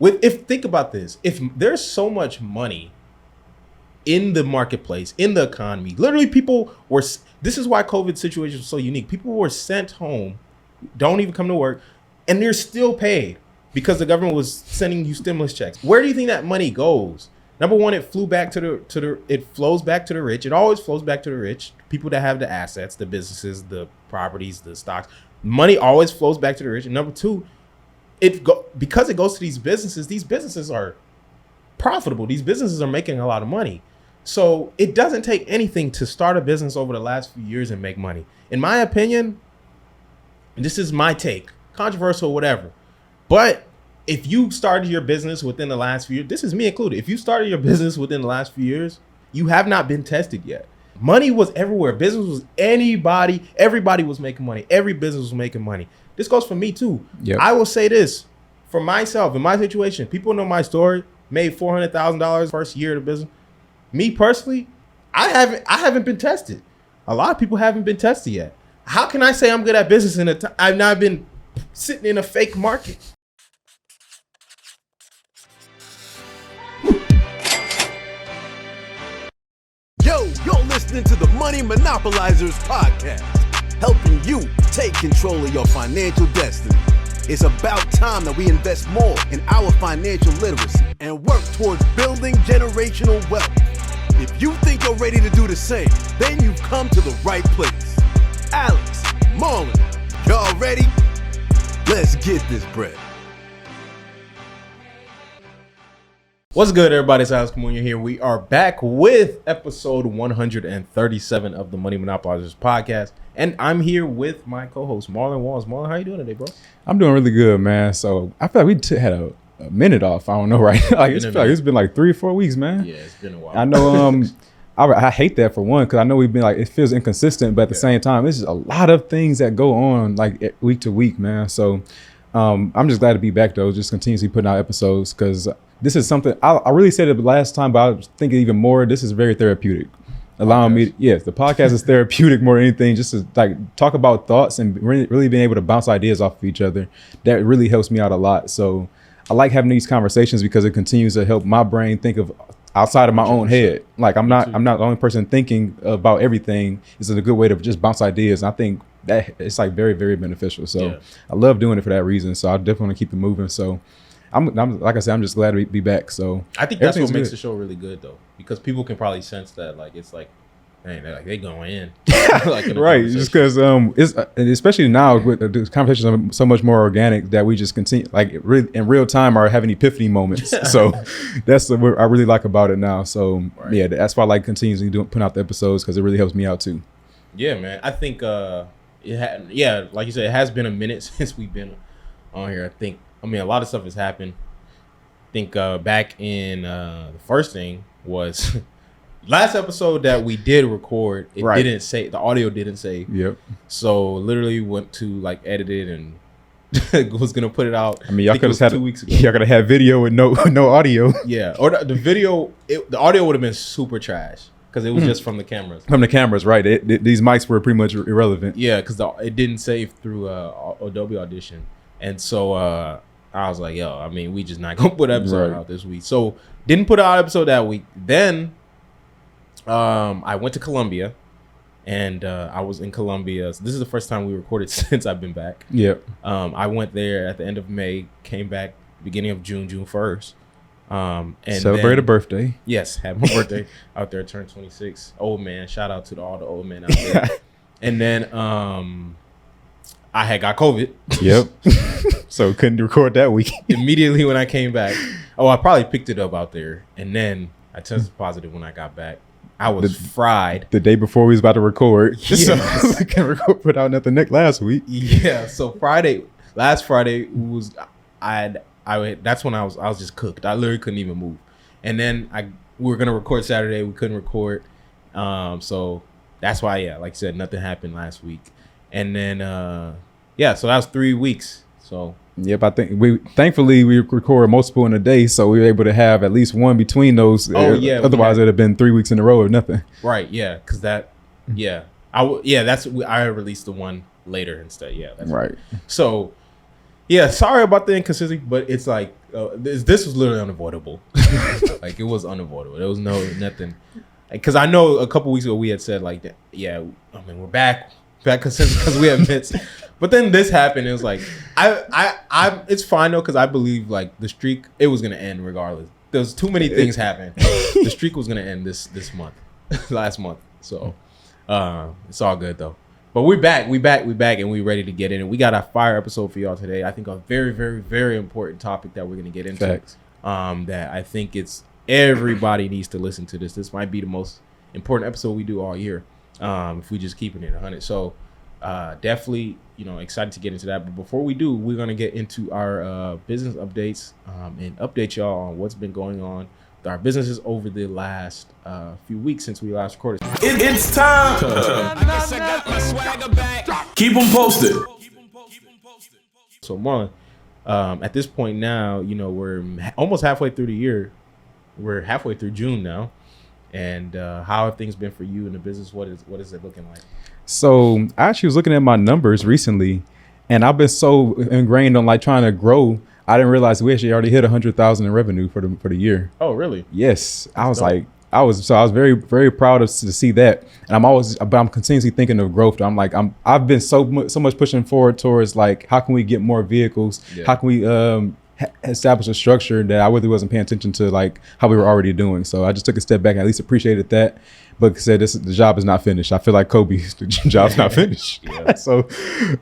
Think about this, if there's so much money in the marketplace, in the economy, literally this is why COVID situation was so unique. People were sent home, don't even come to work, and they're still paid because the government was sending you stimulus checks. Where do you think that money goes? Number one, it flows back to the rich. It always flows back to the rich, people that have the assets, the businesses, the properties, the stocks. Money always flows back to the rich. And number two, because it goes to these businesses are profitable. These businesses are making a lot of money. So it doesn't take anything to start a business over the last few years and make money. In my opinion, and this is my take, controversial, whatever, but if you started your business within the last few years, this is me included, if you started your business within the last few years, you have not been tested yet. Money was everywhere. Business was everybody was making money. Every business was making money. This goes for me too. Yep. I will say this for myself, in my situation, people know my story, made $400,000 first year of the business. Me personally, I haven't been tested. A lot of people haven't been tested yet. How can I say I'm good at business I've not been sitting in a fake market? Yo, you're listening to the Money Monopolizers podcast, helping you take control of your financial destiny. It's about time that we invest more in our financial literacy and work towards building generational wealth. If you think you're ready to do the same, then you've come to the right place. Alex, Marlon, y'all ready? Let's get this bread. What's good, everybody? It's Alex Kamunya here. We are back with episode 137 of the Money Monopolizers podcast. And I'm here with my co-host, Marlon Walls. Marlon, how you doing today, bro? I'm doing really good, man. So I feel like we had a minute off. I don't know, right? It's been like 3 or 4 weeks, man. Yeah, it's been a while. I know. I hate that for one, because I know we've been like, it feels inconsistent, but at the same time, it's just a lot of things that go on like week to week, man. So I'm just glad to be back though, just continuously putting out episodes, because this is something I really said it last time, but I was thinking even more. This is very therapeutic. Allowing me, the podcast is therapeutic more than anything, just to like talk about thoughts and really being able to bounce ideas off of each other. That really helps me out a lot. So I like having these conversations because it continues to help my brain think of outside of my own head. Like I'm not the only person thinking about everything. It's a good way to just bounce ideas. And I think that it's like very, very beneficial. So I love doing it for that reason. So I definitely want to keep it moving. So I'm like I said, I'm just glad to be back. So I think that's what makes the show really good though, because people can probably sense that, like, it's like, man, they going in, like in right? Just because it's especially now with the conversations are so much more organic that we just continue like in real time are having epiphany moments. So that's what I really like about it now. So that's why I like continuously putting out the episodes, because it really helps me out too. Yeah, man. I think like you said, it has been a minute since we've been on here. I mean, a lot of stuff has happened. I think back in the first thing was last episode that we did record, didn't say, the audio didn't save. Yep. So literally went to like edit it and was gonna put it out. I mean, y'all could have had 2 weeks ago. Y'all could have had video with no audio. Yeah, or the video, the audio would have been super trash because it was just from the cameras. From the cameras, right? These mics were pretty much irrelevant. Yeah, because it didn't save through Adobe Audition, and so I was like, yo, I mean, we just not gonna put an episode out this week. So didn't put out an episode that week. Then I went to Colombia, and I was in Colombia. So this is the first time we recorded since I've been back. Yep. I went there at the end of May, came back beginning of June 1st. And celebrate a birthday. Yes, had my birthday out there, turned 26. Old man, shout out to all the old men out there. And then I had got COVID. Yep. So couldn't record that week. Immediately when I came back. Oh, I probably picked it up out there. And then I tested positive when I got back. I was fried. The day before we was about to record. Yes. So we can put out nothing last week. Yeah. So last Friday was that's when I was just cooked. I literally couldn't even move. And then we were gonna record Saturday. We couldn't record. So that's why, like I said, nothing happened last week. And then so that was 3 weeks. So yep, I think thankfully we record multiple in a day, so we were able to have at least one between those. Otherwise it'd have been 3 weeks in a row or nothing. Right. Yeah. Because I released the one later instead. Yeah. That's right. So sorry about the inconsistency, but it's like this was literally unavoidable. Like it was unavoidable. There was nothing. Because I know a couple weeks ago we had said like that. Yeah, I mean we're back because we have missed. But then this happened. It was like I it's fine though because I believe like the streak it was gonna end regardless. There's too many things happened. The streak was gonna end this month, last month. So it's all good though. But we back, and we ready to get in. And we got a fire episode for y'all today. I think a very, very, very important topic that we're gonna get into. Facts. That I think it's everybody needs to listen to this. This might be the most important episode we do all year. If we just keeping it 100. So definitely, excited to get into that. But before we do, we're gonna get into our business updates and update y'all on what's been going on with our businesses over the last few weeks since we last recorded. It's time. I guess I got my swagger back. Keep them posted. So Marlon, at this point now, we're almost halfway through the year. We're halfway through June now. And how have things been for you in the business? What is it looking like? So I actually was looking at my numbers recently, and I've been so ingrained on like trying to grow. I didn't realize we actually already hit 100,000 in revenue for the year. Oh, really? Yes. I was very, very proud to see that. And I'm continuously thinking of growth. I've been so much pushing forward towards like, how can we get more vehicles? Yeah. How can we establish a structure that I really wasn't paying attention to, like how we were already doing. So I just took a step back and at least appreciated that. But said the job is not finished. I feel like Kobe, the job's not finished. So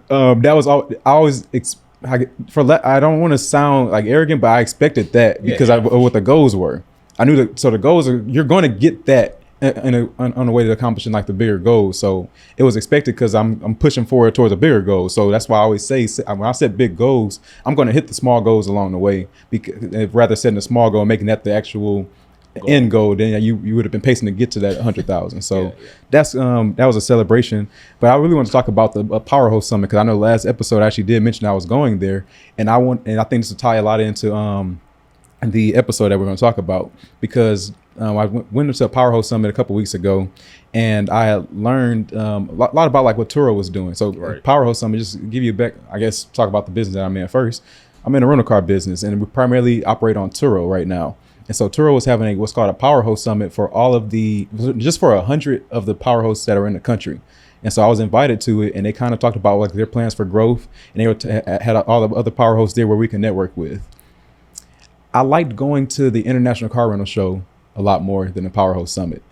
that was all. I don't want to sound like arrogant, but I expected that because of what the goals were. I knew that. So the goals are, you're going to get that on the way to accomplishing like the bigger goals. So it was expected because I'm pushing forward towards a bigger goal. So that's why I always say when I set big goals, I'm going to hit the small goals along the way. Because rather setting a small goal and making that the actual end goal, then you would have been pacing to get to that 100,000. So that was a celebration. But I really want to talk about the Powerhouse Summit because I know last episode I actually did mention I was going there, and I think this will tie a lot into the episode that we're going to talk about because I went into a Powerhouse Summit a couple weeks ago, and I had learned a lot about like what Turo was doing. So Powerhouse Summit, just give you back, I guess, talk about the business that I'm in first. I'm in a rental car business, and we primarily operate on Turo right now. And so Turo was having what's called a Powerhouse Summit for just for 100 of the powerhouses that are in the country. And so I was invited to it, and they kind of talked about like their plans for growth, and they had all the other powerhouses there where we can network with. I liked going to the International Car Rental Show a lot more than the Powerhouse Summit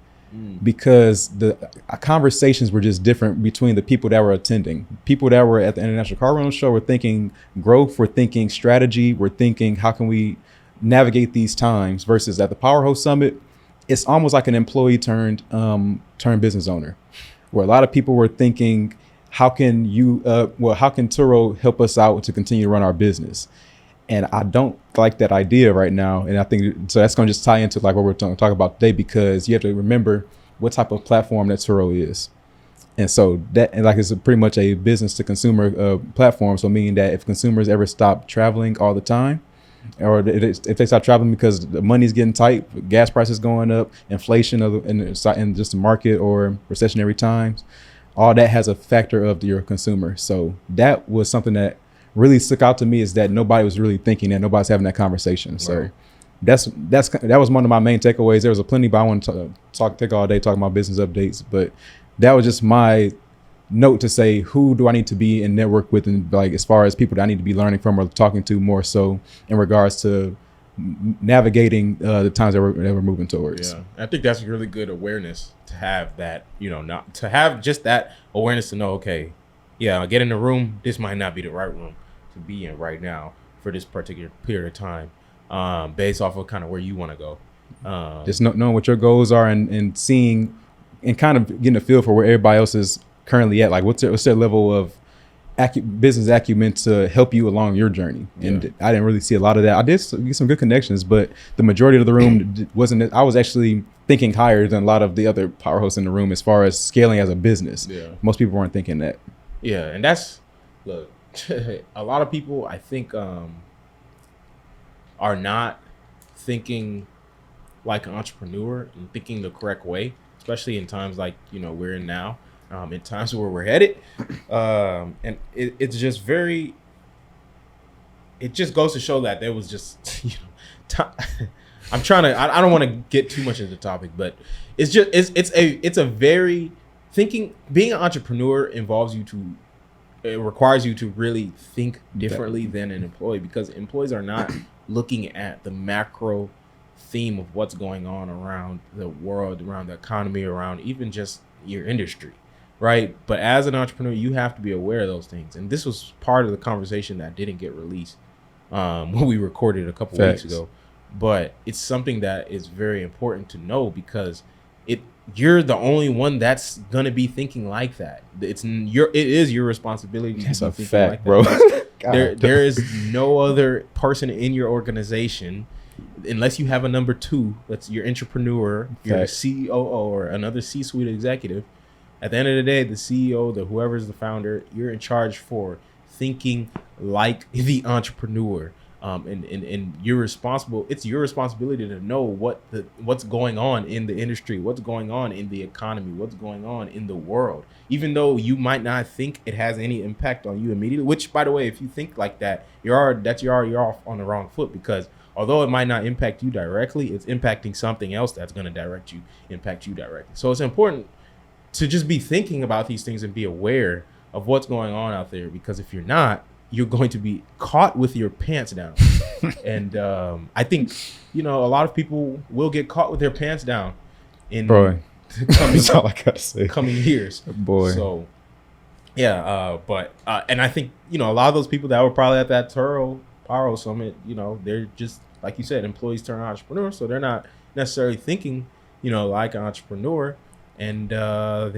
because the conversations were just different between the people that were attending. People that were at the International Car Rental Show were thinking growth, were thinking strategy, were thinking how can we navigate these times, versus at the Powerhouse Summit, it's almost like an employee turned business owner, where a lot of people were thinking, how can Turo help us out to continue to run our business? And I don't like that idea right now. And I think so that's going to just tie into like what we're talking about today, because you have to remember what type of platform that Turo is. And so it's pretty much a business to consumer platform. So meaning that if consumers ever stop traveling all the time, or if they start traveling because the money's getting tight, gas prices going up, inflation in just the market or recessionary times, all that has a factor of your consumer. So that was something that really stuck out to me, is that nobody was really thinking that, nobody's having that conversation. So that was one of my main takeaways. There was plenty, but I want to take all day talking about business updates. But that was just my note to say, who do I need to be in network with, and like as far as people that I need to be learning from or talking to more so in regards to navigating the times that we're moving towards. Yeah, I think that's really good awareness to have, that not to have just that awareness to know, okay, I get in the room, this might not be the right room to be in right now for this particular period of time, based off of kind of where you want to go. Just knowing what your goals are, and seeing and kind of getting a feel for where everybody else is currently at, like what's their level of business acumen to help you along your journey. And I didn't really see a lot of that. I did get some good connections, but the majority of the room wasn't. I was actually thinking higher than a lot of the other powerhouses in the room as far as scaling as a business. Most people weren't thinking that. And that's, look, a lot of people I think are not thinking like an entrepreneur and thinking the correct way, especially in times like we're in now. In times where we're headed, and it's just very, it just goes to show that there was just, I'm trying to, I don't want to get too much into the topic, but it's just, it's a very being an entrepreneur it requires you to really think differently than an employee, because employees are not looking at the macro theme of what's going on around the world, around the economy, around even just your industry, right? But as an entrepreneur, you have to be aware of those things. And this was part of the conversation that didn't get released when we recorded a couple weeks ago. But it's something that is very important to know, because you're the only one that's gonna be thinking like that. It is your responsibility to be thinking fact, like bro. that. There is no other person in your organization, unless you have a number two, that's your entrepreneur, your CEO or another C-suite executive. At the end of the day, the CEO, whoever's the founder, you're in charge for thinking like the entrepreneur. And you're responsible. It's your responsibility to know what's going on in the industry, what's going on in the economy, what's going on in the world. Even though you might not think it has any impact on you immediately, which, by the way, if you think like that, you're off on the wrong foot, because although it might not impact you directly, it's impacting something else that's going to impact you directly. So it's important to just be thinking about these things and be aware of what's going on out there, because if you're not, you're going to be caught with your pants down. And I think, a lot of people will get caught with their pants down in that's all I gotta say. Coming years. Boy. So, yeah, and I think, a lot of those people that were probably at that Turo Summit, they're just, like you said, employees turn entrepreneurs. So they're not necessarily thinking, like an entrepreneur. And they're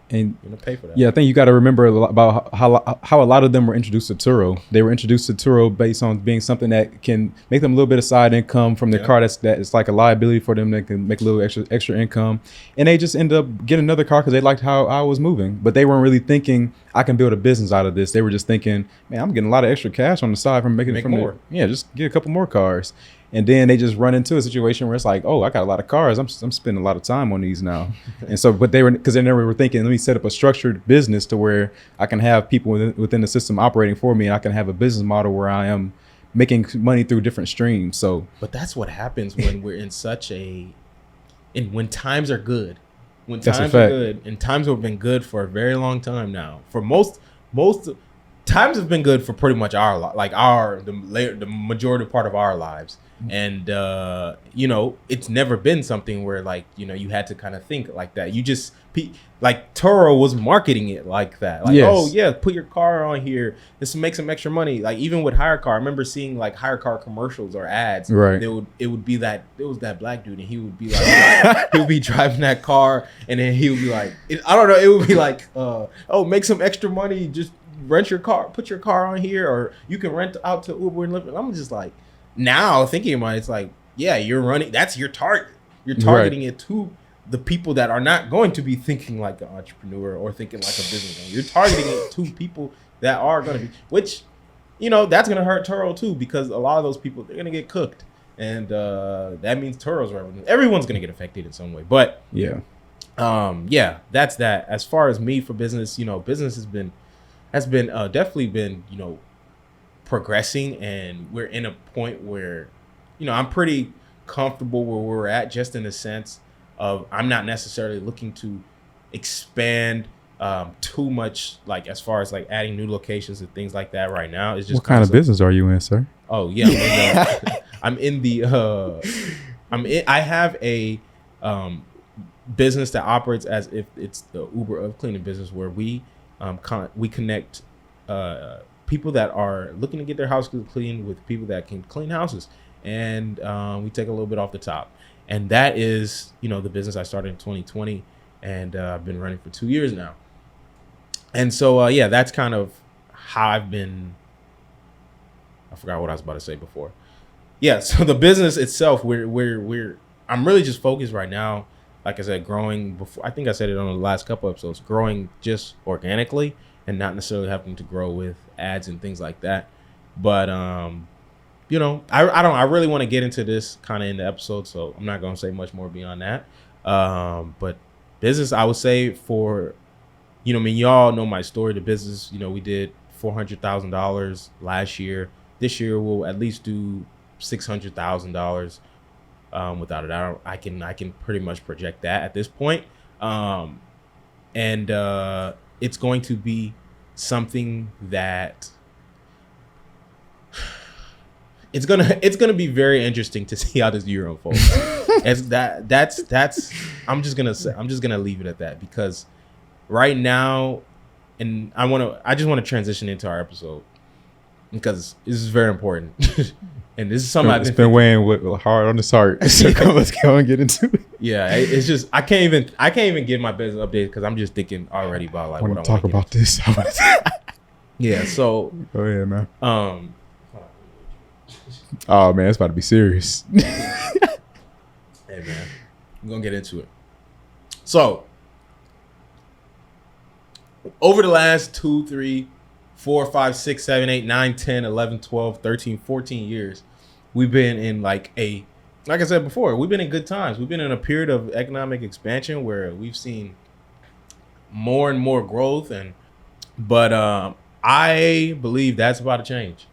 gonna pay for that. Yeah, I think you got to remember about how a lot of them were introduced to Turo. They were introduced to Turo based on being something that can make them a little bit of side income from their car. That is like a liability for them that can make a little extra income. And they just end up getting another car because they liked how I was moving. But they weren't really thinking I can build a business out of this. They were just thinking, man, I'm getting a lot of extra cash on the side from making it from more. Just get a couple more cars. And then they just run into a situation where it's like, oh, I got a lot of cars. I'm spending a lot of time on these now. And so, but they never were thinking, let me set up a structured business to where I can have people within the system operating for me, and I can have a business model where I am making money through different streams. So, but that's what happens when we're in when times are good. When times are good, and times have been good for a very long time now. For most times have been good for pretty much the majority part of our lives. And it's never been something where you had to kind of think like that. You just like Turo was marketing it like that, oh yeah, put your car on here, this will make some extra money. Like even with hire car, I remember seeing like hire car commercials or ads. Right. It would be that it was that black dude, and he would be like he would be driving that car, and then he would be like, I don't know, it would be like oh, make some extra money, just rent your car, put your car on here, or you can rent out to Uber and Lyft. And I'm just like, now thinking about it, it's like, yeah, that's your target. You're targeting it to the people that are not going to be thinking like an entrepreneur or thinking like a business owner. You're targeting it to people that are going to be, which, that's going to hurt Turo too, because a lot of those people, they're going to get cooked. And that means Turo's revenue. Everyone's going to get affected in some way. But that's that. As far as me for business, business has definitely been, progressing, and we're in a point where, I'm pretty comfortable where we're at, just in the sense of I'm not necessarily looking to expand too much, like as far as like adding new locations and things like that right now. It's just what kind of business are you in, sir? Oh yeah, I have a business that operates as if it's the Uber of cleaning business, where we connect people that are looking to get their house clean with people that can clean houses, and we take a little bit off the top. And that is, the business I started in 2020, and I've been running for 2 years now. And so, that's kind of how I've been. I forgot what I was about to say before. Yeah, so the business itself, I'm really just focused right now, like I said, growing before. I think I said it on the last couple episodes, growing just organically and not necessarily having to grow with ads and things like that. But I really want to get into this kind of in the episode, so I'm not going to say much more beyond that. But business, I would say for, y'all know my story. The business, we did $400,000 last year. this year will at least do $600,000 without a doubt. I can pretty much project that at this point. And it's going to be something that it's gonna be very interesting to see how this year unfolds. that's I'm just gonna leave it at that, because right now, and I just want to transition into our episode because this is very important. And this is something it's been weighing hard on this heart. So let's go and get into it. Yeah, it's just I can't even give my business update because I'm just thinking already about like I what want I to talk about this. Yeah, so go ahead, man. Oh man, it's about to be serious. Hey man, I'm gonna get into it. So over the last 2, 3, 4, 5, 6, 7, 8, 9, 10, 11, 12, 13, 14 years, we've been in like I said before, we've been in good times. We've been in a period of economic expansion where we've seen more and more growth, but I believe that's about to change.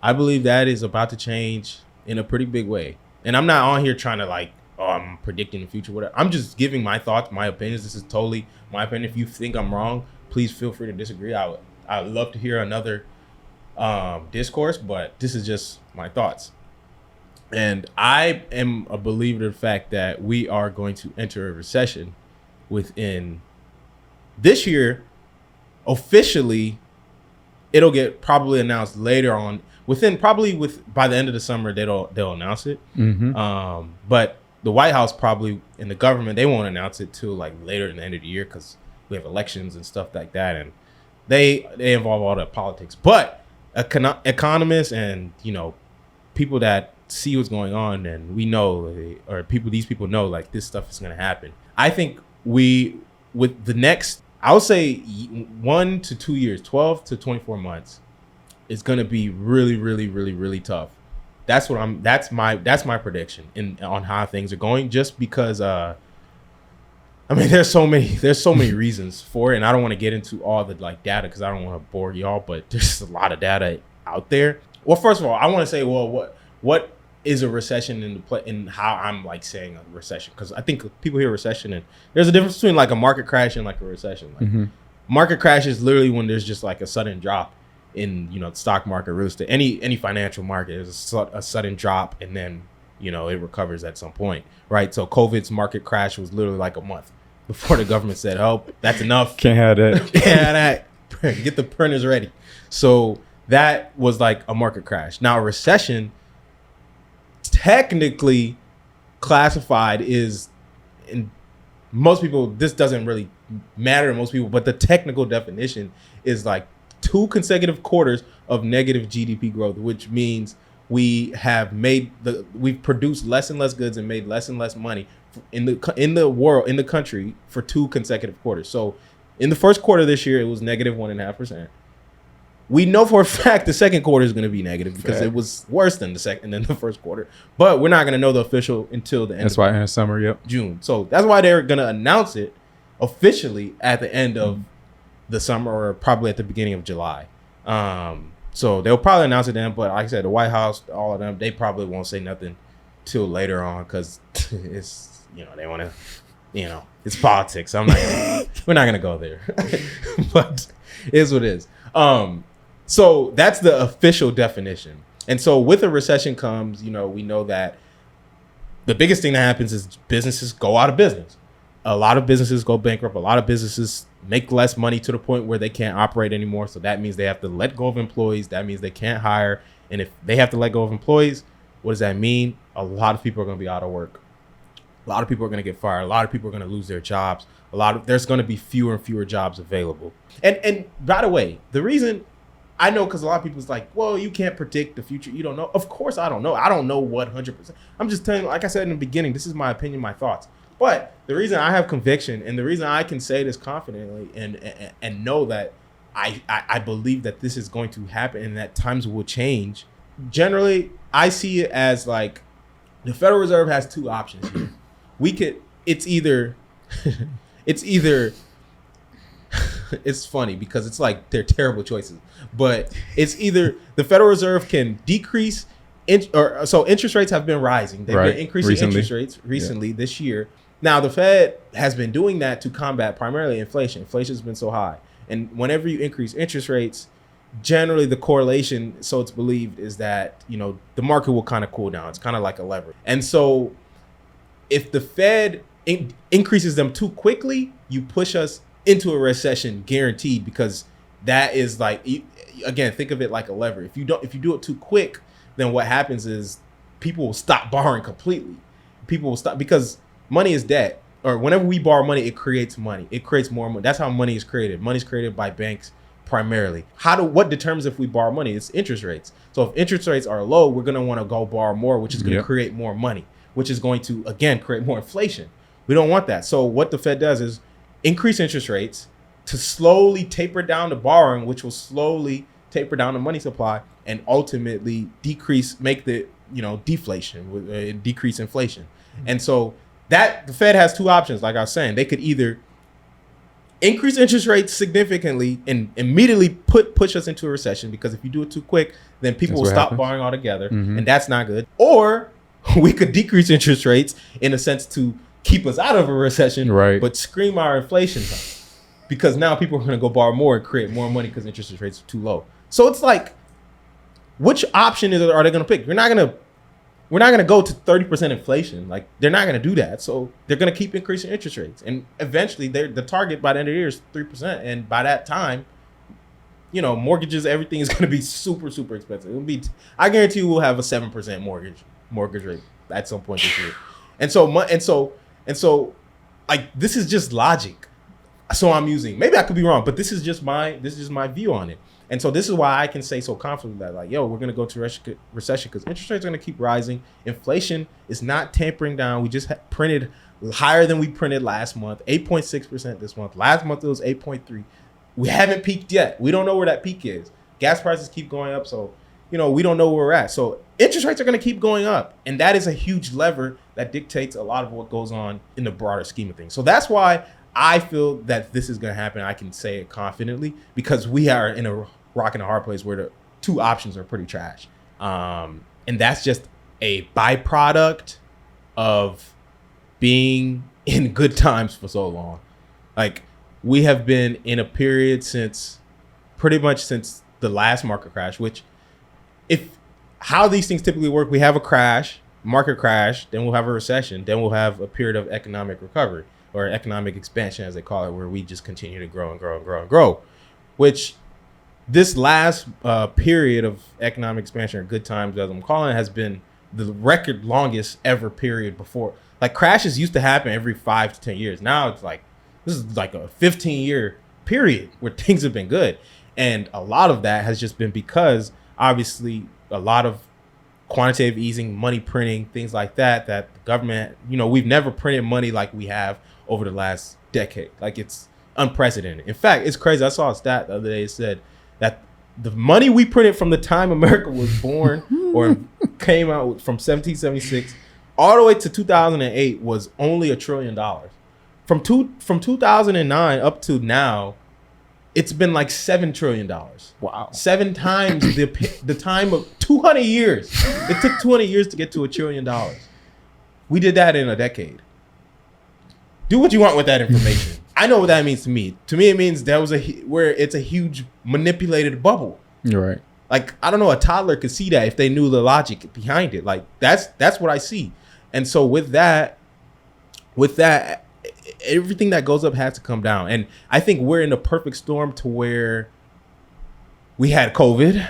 I believe that is about to change in a pretty big way. And I'm not on here trying to like, I'm predicting the future, whatever. I'm just giving my thoughts, my opinions. This is totally my opinion. If you think I'm wrong, please feel free to disagree. I would love to hear another discourse, but this is just my thoughts. And I am a believer of the fact that we are going to enter a recession within this year. Officially, it'll get probably announced later on. By the end of the summer, they'll announce it. Mm-hmm. But the White House probably and the government, they won't announce it till like later in the end of the year because we have elections and stuff like that, and they involve all the politics. But economists and people that see what's going on, and we know, or these people know like this stuff is going to happen. I think with the next, I would say 1 to 2 years, 12 to 24 months, it's going to be really, really, really, really tough. That's my prediction on how things are going, just because there's so many reasons for it, and I don't want to get into all the like data because I don't want to bore y'all, but there's a lot of data out there. Well, first of all, I want to say, well, what is a recession in how I'm like saying a recession, because I think people hear recession and there's a difference between like a market crash and like a recession. Like market crash is literally when there's just like a sudden drop in the stock market, real estate, any financial market. There's a sudden drop and then it recovers at some point, right? So COVID's market crash was literally like a month before the government said, "Oh, that's enough. Can't have that. Can't have that. Get the printers ready." So that was like a market crash. Now a recession, technically classified, is, in most people, this doesn't really matter to most people, but the technical definition is like 2 consecutive quarters of negative GDP growth, which means we've produced less and less goods and made less and less money in the country for 2 consecutive quarters. So in the first quarter this year, it was negative 1.5%. We know for a fact the second quarter is going to be negative because it was worse than the first quarter. But we're not going to know the official until the end. That's why in the summer, yep, June. So that's why they're going to announce it officially at the end of the summer, or probably at the beginning of July. So they'll probably announce it then. But like I said, the White House, all of them, they probably won't say nothing till later on because it's they want to it's politics. We're not going to go there. But it is what it is. So that's the official definition. And so with a recession comes, we know that the biggest thing that happens is businesses go out of business. A lot of businesses go bankrupt. A lot of businesses make less money to the point where they can't operate anymore. So that means they have to let go of employees. That means they can't hire. And if they have to let go of employees, what does that mean? A lot of people are going to be out of work. A lot of people are going to get fired. A lot of people are going to lose their jobs. There's going to be fewer and fewer jobs available. And by the way, the reason I know, because a lot of people's like, well, you can't predict the future. You don't know. Of course I don't know. I don't know what 100%. I'm just telling you, like I said in the beginning, this is my opinion, my thoughts. But the reason I have conviction and the reason I can say this confidently and know that I believe that this is going to happen and that times will change, generally, I see it as like the Federal Reserve has 2 options here. It's either it's funny because it's like they're terrible choices, but it's either the Federal Reserve can decrease so interest rates have been rising. They've been increasing interest rates recently this year. Now the Fed has been doing that to combat primarily inflation. Inflation has been so high, and whenever you increase interest rates, generally the correlation, so it's believed, is that the market will kind of cool down. It's kind of like a lever, and so if the Fed increases them too quickly, you push us into a recession guaranteed, because that is like, again, think of it like a lever. If you do it too quick, then what happens is people will stop borrowing completely. People will stop, because money is debt, or whenever we borrow money, it creates money. It creates more money. That's how money is created. Money is created by banks primarily. What determines if we borrow money? It's interest rates. So if interest rates are low, we're going to want to go borrow more, which is going to create more money, which is going to, again, create more inflation. We don't want that. So what the Fed does is increase interest rates to slowly taper down the borrowing, which will slowly taper down the money supply and ultimately make the deflation, decrease inflation. And so that the Fed has two options. Like I was saying, they could either increase interest rates significantly and immediately push us into a recession, because if you do it too quick, then people will stop borrowing altogether, and that's not good. Or we could decrease interest rates in a sense to keep us out of a recession, but scream our inflation up, because now people are going to go borrow more and create more money because interest rates are too low. So it's like, which option are they going to pick? We're not going to go to 30% inflation. Like, they're not going to do that. So they're going to keep increasing interest rates, and eventually the target by the end of the year is 3%. And by that time, mortgages, everything is going to be super, super expensive. I guarantee you we'll have a 7% mortgage rate at some point this year. And so like, this is just logic. So I'm using, maybe I could be wrong, but this is just my view on it. And so this is why I can say so confidently that, like, we're going to go to recession because interest rates are going to keep rising. Inflation is not tapering down. We just printed higher than we printed last month, 8.6% this month. Last month it was 8.3. We haven't peaked yet. We don't know where that peak is. Gas prices keep going up, so we don't know where we're at. So interest rates are going to keep going up, and that is a huge lever that dictates a lot of what goes on in the broader scheme of things. So that's why I feel that this is going to happen. I can say it confidently because we are in a rock and a hard place where the two options are pretty trash. And that's just a byproduct of being in good times for so long. Like, we have been in a period pretty much since the last market crash, which, how these things typically work, we have a market crash, then we'll have a recession, then we'll have a period of economic recovery, or economic expansion, as they call it, where we just continue to grow and grow and grow and grow, which this last period of economic expansion, or good times, as I'm calling it, has been the record longest ever period before. Like, crashes used to happen every 5 to 10 years. Now it's like, this is like a 15-year period where things have been good. And a lot of that has just been because, obviously, a lot of quantitative easing, money printing, things like that the government, we've never printed money like we have over the last decade. Like, it's unprecedented. In fact, it's crazy. I saw a stat the other day. It said that the money we printed from the time America was born or came out from 1776 all the way to 2008 was only $1 trillion. From 2009 up to now, it's been like $7 trillion. Wow. 7 times the time of 200 years. It took 200 years to get to $1 trillion. We did that in a decade. Do what you want with that information. I know what that means to me. To me, it means where it's a huge manipulated bubble. You're right. Like, I don't know, a toddler could see that if they knew the logic behind it. Like, that's what I see. And so with that, everything that goes up has to come down. And I think we're in the perfect storm to where we had COVID,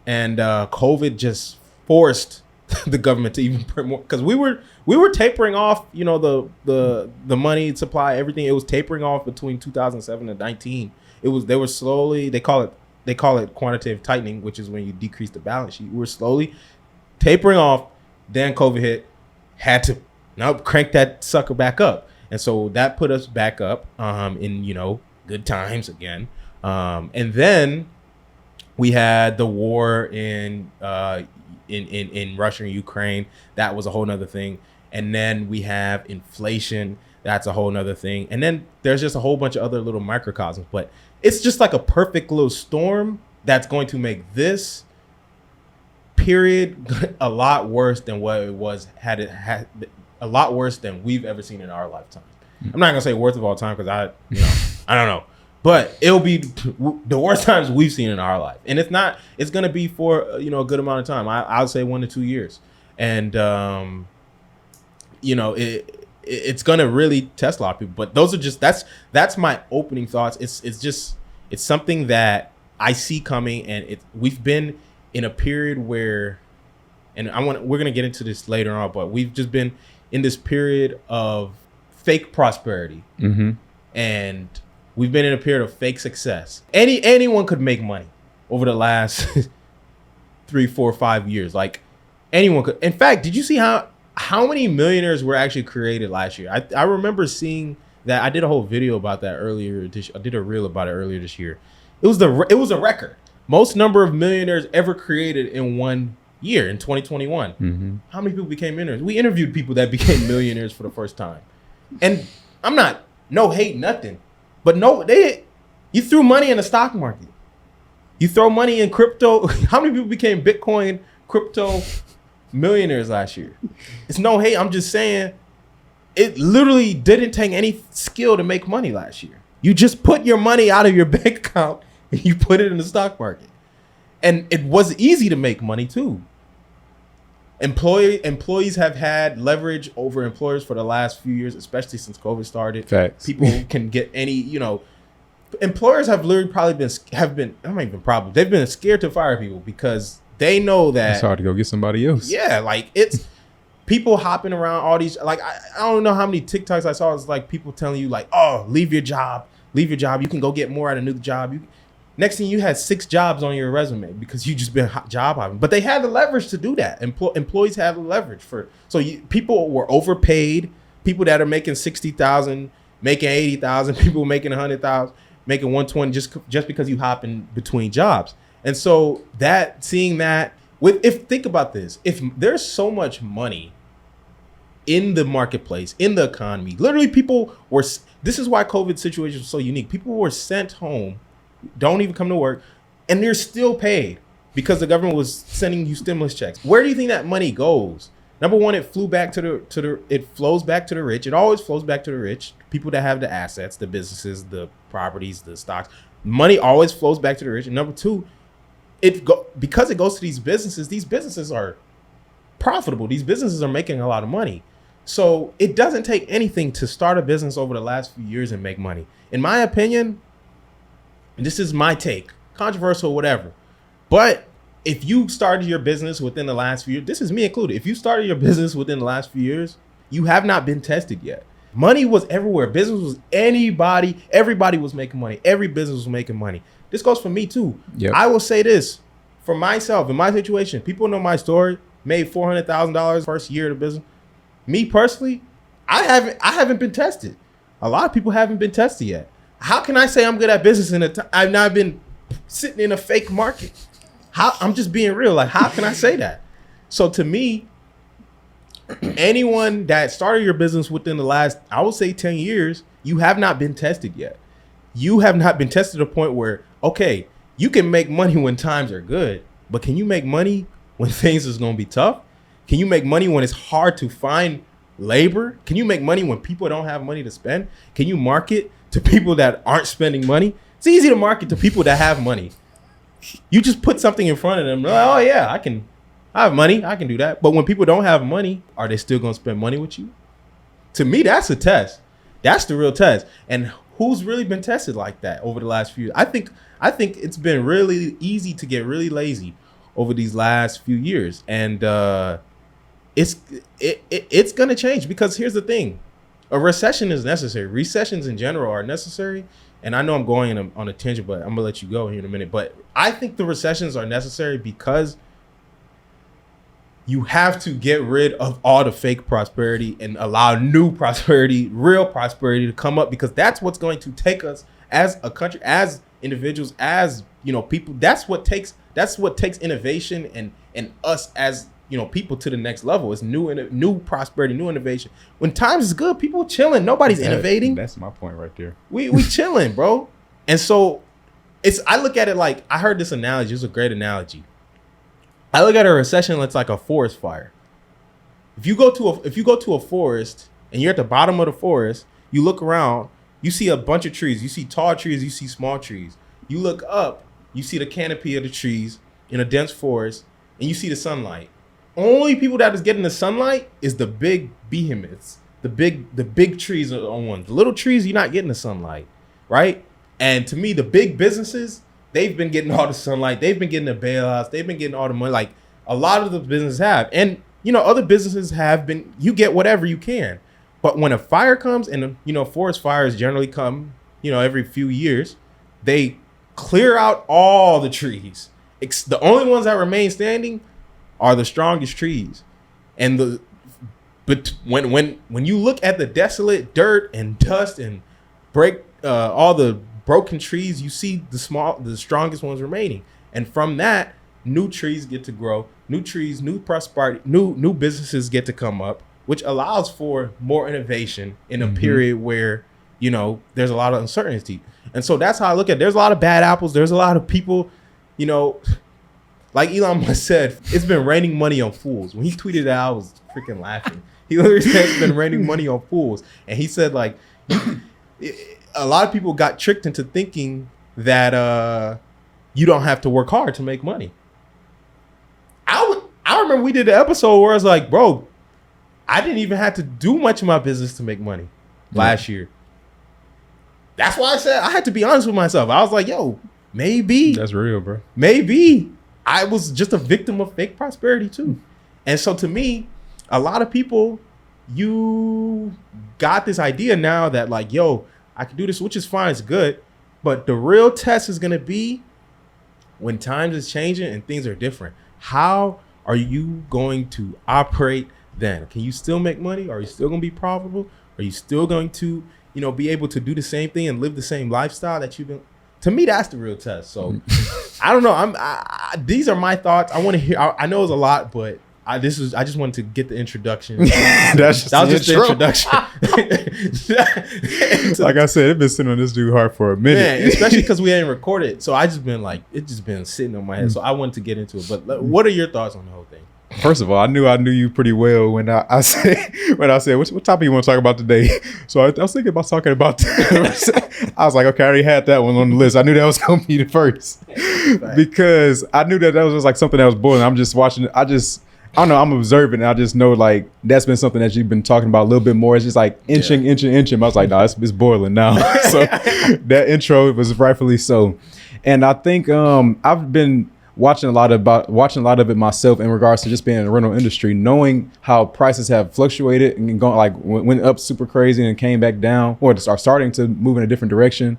and COVID just forced the government to even print more, because we were tapering off, the money supply, everything. It was tapering off between 2007 and 19. They were slowly, they call it quantitative tightening, which is when you decrease the balance sheet. We were slowly tapering off. Then COVID hit, had to now crank that sucker back up. And so that put us back up in, good times again. And then we had the war in Russia and Ukraine. That was a whole nother thing. And then we have inflation That's a whole nother thing. And then there's just a whole bunch of other little microcosms. But it's just like a perfect little storm that's going to make this period a lot worse than what it was had a lot worse than we've ever seen in our lifetime. I'm not gonna say worst of all time because I don't know, but it'll be the worst times we've seen in our life, and it's gonna be for a good amount of time. I'll say 1 to 2 years, and it's gonna really test a lot of people. But those are just that's my opening thoughts. It's something that I see coming, and we've been in a period where, and we're gonna get into this later on, but we've just been in this period of fake prosperity, and we've been in a period of fake success. Anyone could make money over the last 3, 4, 5 years. Like anyone could. In fact, did you see how many millionaires were actually created last year? I remember seeing that. I did a whole video about that earlier. I did a reel about it earlier this year. It was a record. Most number of millionaires ever created in 1 year in 2021. How many people became millionaires? We interviewed people that became millionaires for the first time. And I'm not no hate nothing, but you threw money in the stock market. You throw money in crypto. How many people became Bitcoin crypto millionaires last year? It's no hate. I'm just saying it literally didn't take any skill to make money last year. You just put your money out of your bank account and you put it in the stock market. And it was easy to make money too. Employees have had leverage over employers for the last few years, especially since COVID started. Facts. People can get employers have literally they've been scared to fire people because they know that it's hard to go get somebody else. Yeah, like it's people hopping around all these, like I don't know how many TikToks I saw. It's like people telling you like, oh, leave your job. You can go get more at a new job. Next thing you had 6 jobs on your resume because you just been job hopping. But they had the leverage to do that. Employees have the leverage people were overpaid. People that are making 60,000, making 80,000, people making 100,000, making 120 just because you hop in between jobs. And so think about this, if there's so much money in the marketplace, in the economy, literally this is why COVID situation was so unique. People were sent home, don't even come to work, and they're still paid because the government was sending you stimulus checks. Where do you think that money goes? Number one, it flows back to the rich. It always flows back to the rich, people that have the assets, the businesses, the properties, the stocks. Money always flows back to the rich. And number two, because it goes to these businesses are profitable. These businesses are making a lot of money. So it doesn't take anything to start a business over the last few years and make money. In my opinion, and this is my take, controversial, whatever, but if you started your business within the last few years, this is me included, if you started your business within the last few years, you have not been tested yet. Money was everywhere. Business was everybody was making money. Every business was making money. This goes for me too. Yep. I will say this for myself, in my situation, people know my story, made $400,000 first year of the business. Me personally, I haven't been tested. A lot of people haven't been tested yet. How can I say I'm good at business I've not been sitting in a fake market? I'm just being real. Like, how can I say that? So to me, anyone that started your business within the last, I would say 10 years, you have not been tested yet. You have not been tested to the point where, okay, you can make money when times are good, but can you make money when things is going to be tough? Can you make money when it's hard to find labor? Can you make money when people don't have money to spend? Can you market to people that aren't spending money? It's easy to market to people that have money. You just put something in front of them. Like, oh yeah, I have money. I can do that. But when people don't have money, are they still going to spend money with you? To me, that's a test. That's the real test. And who's really been tested like that over the last few years? I think it's been really easy to get really lazy over these last few years. And it's going to change, because here's the thing. A recession is necessary. Recessions in general are necessary. And I know I'm going on a tangent, but I'm going to let you go here in a minute. But I think the recessions are necessary because you have to get rid of all the fake prosperity and allow new prosperity, real prosperity to come up, because that's what's going to take us as a country, as individuals, as, people. That's what takes innovation and us as, people to the next level. It's new prosperity, new innovation. When times is good, people chilling. Nobody's innovating. That's my point right there. We chilling, bro. And so I look at it like, I heard this analogy. It was a great analogy. I look at a recession that's like a forest fire. If you go to a forest and you're at the bottom of the forest, you look around, you see a bunch of trees. You see tall trees, you see small trees. You look up, you see the canopy of the trees in a dense forest, and you see the sunlight. Only people that is getting the sunlight is the big behemoths. The big trees are the ones. The little trees, you're not getting the sunlight, right? And to me, the big businesses, they've been getting all the sunlight. They've been getting the bailouts. They've been getting all the money. Like a lot of the businesses have. And, other businesses have been, you get whatever you can. But when a fire comes, and, forest fires generally come, every few years, they clear out all the trees. The only ones that remain standing are the strongest trees. And but when you look at the desolate dirt and dust and break all the broken trees, you see the strongest ones remaining. And from that, new trees get to grow, new trees, new prosperity, new businesses get to come up, which allows for more innovation in a period where, there's a lot of uncertainty. And so that's how I look at it. There's a lot of bad apples. There's a lot of people, like Elon Musk said, it's been raining money on fools. When he tweeted that, I was freaking laughing. He literally said it's been raining money on fools. And he said, like, a lot of people got tricked into thinking that you don't have to work hard to make money. I remember we did an episode where I was like, bro, I didn't even have to do much of my business to make money last year. That's why I said I had to be honest with myself. I was like, yo, maybe. That's real, bro. Maybe I was just a victim of fake prosperity too. And so to me, a lot of people, you got this idea now that like, yo, I can do this, which is fine, it's good. But the real test is going to be when times is changing and things are different. How are you going to operate then? Can you still make money? Are you still going to be profitable? Are you still going to, be able to do the same thing and live the same lifestyle that you've been? To me, that's the real test. So I don't know. These are my thoughts. I want to hear. I know it's a lot, but I just wanted to get the introduction. That was just the introduction. Like I said, it's been sitting on this dude's heart for a minute. Man, especially because we ain't recorded. So I just been like, it's just been sitting on my head. So I wanted to get into it. But what are your thoughts on the whole thing? First of all, I knew you pretty well when I said what topic you want to talk about today. So I was thinking about talking about. I was like, okay, I already had that one on the list. I knew that was going to be the first because I knew that was just like something that was boiling. I'm just watching. I don't know. I'm observing. And I just know like that's been something that you've been talking about a little bit more. It's just like inching. I was like, no, it's boiling now. So that intro was rightfully so. And I think I've been watching a lot of it myself in regards to just being in the rental industry, knowing how prices have fluctuated and going like went up super crazy and came back down, or are starting to move in a different direction.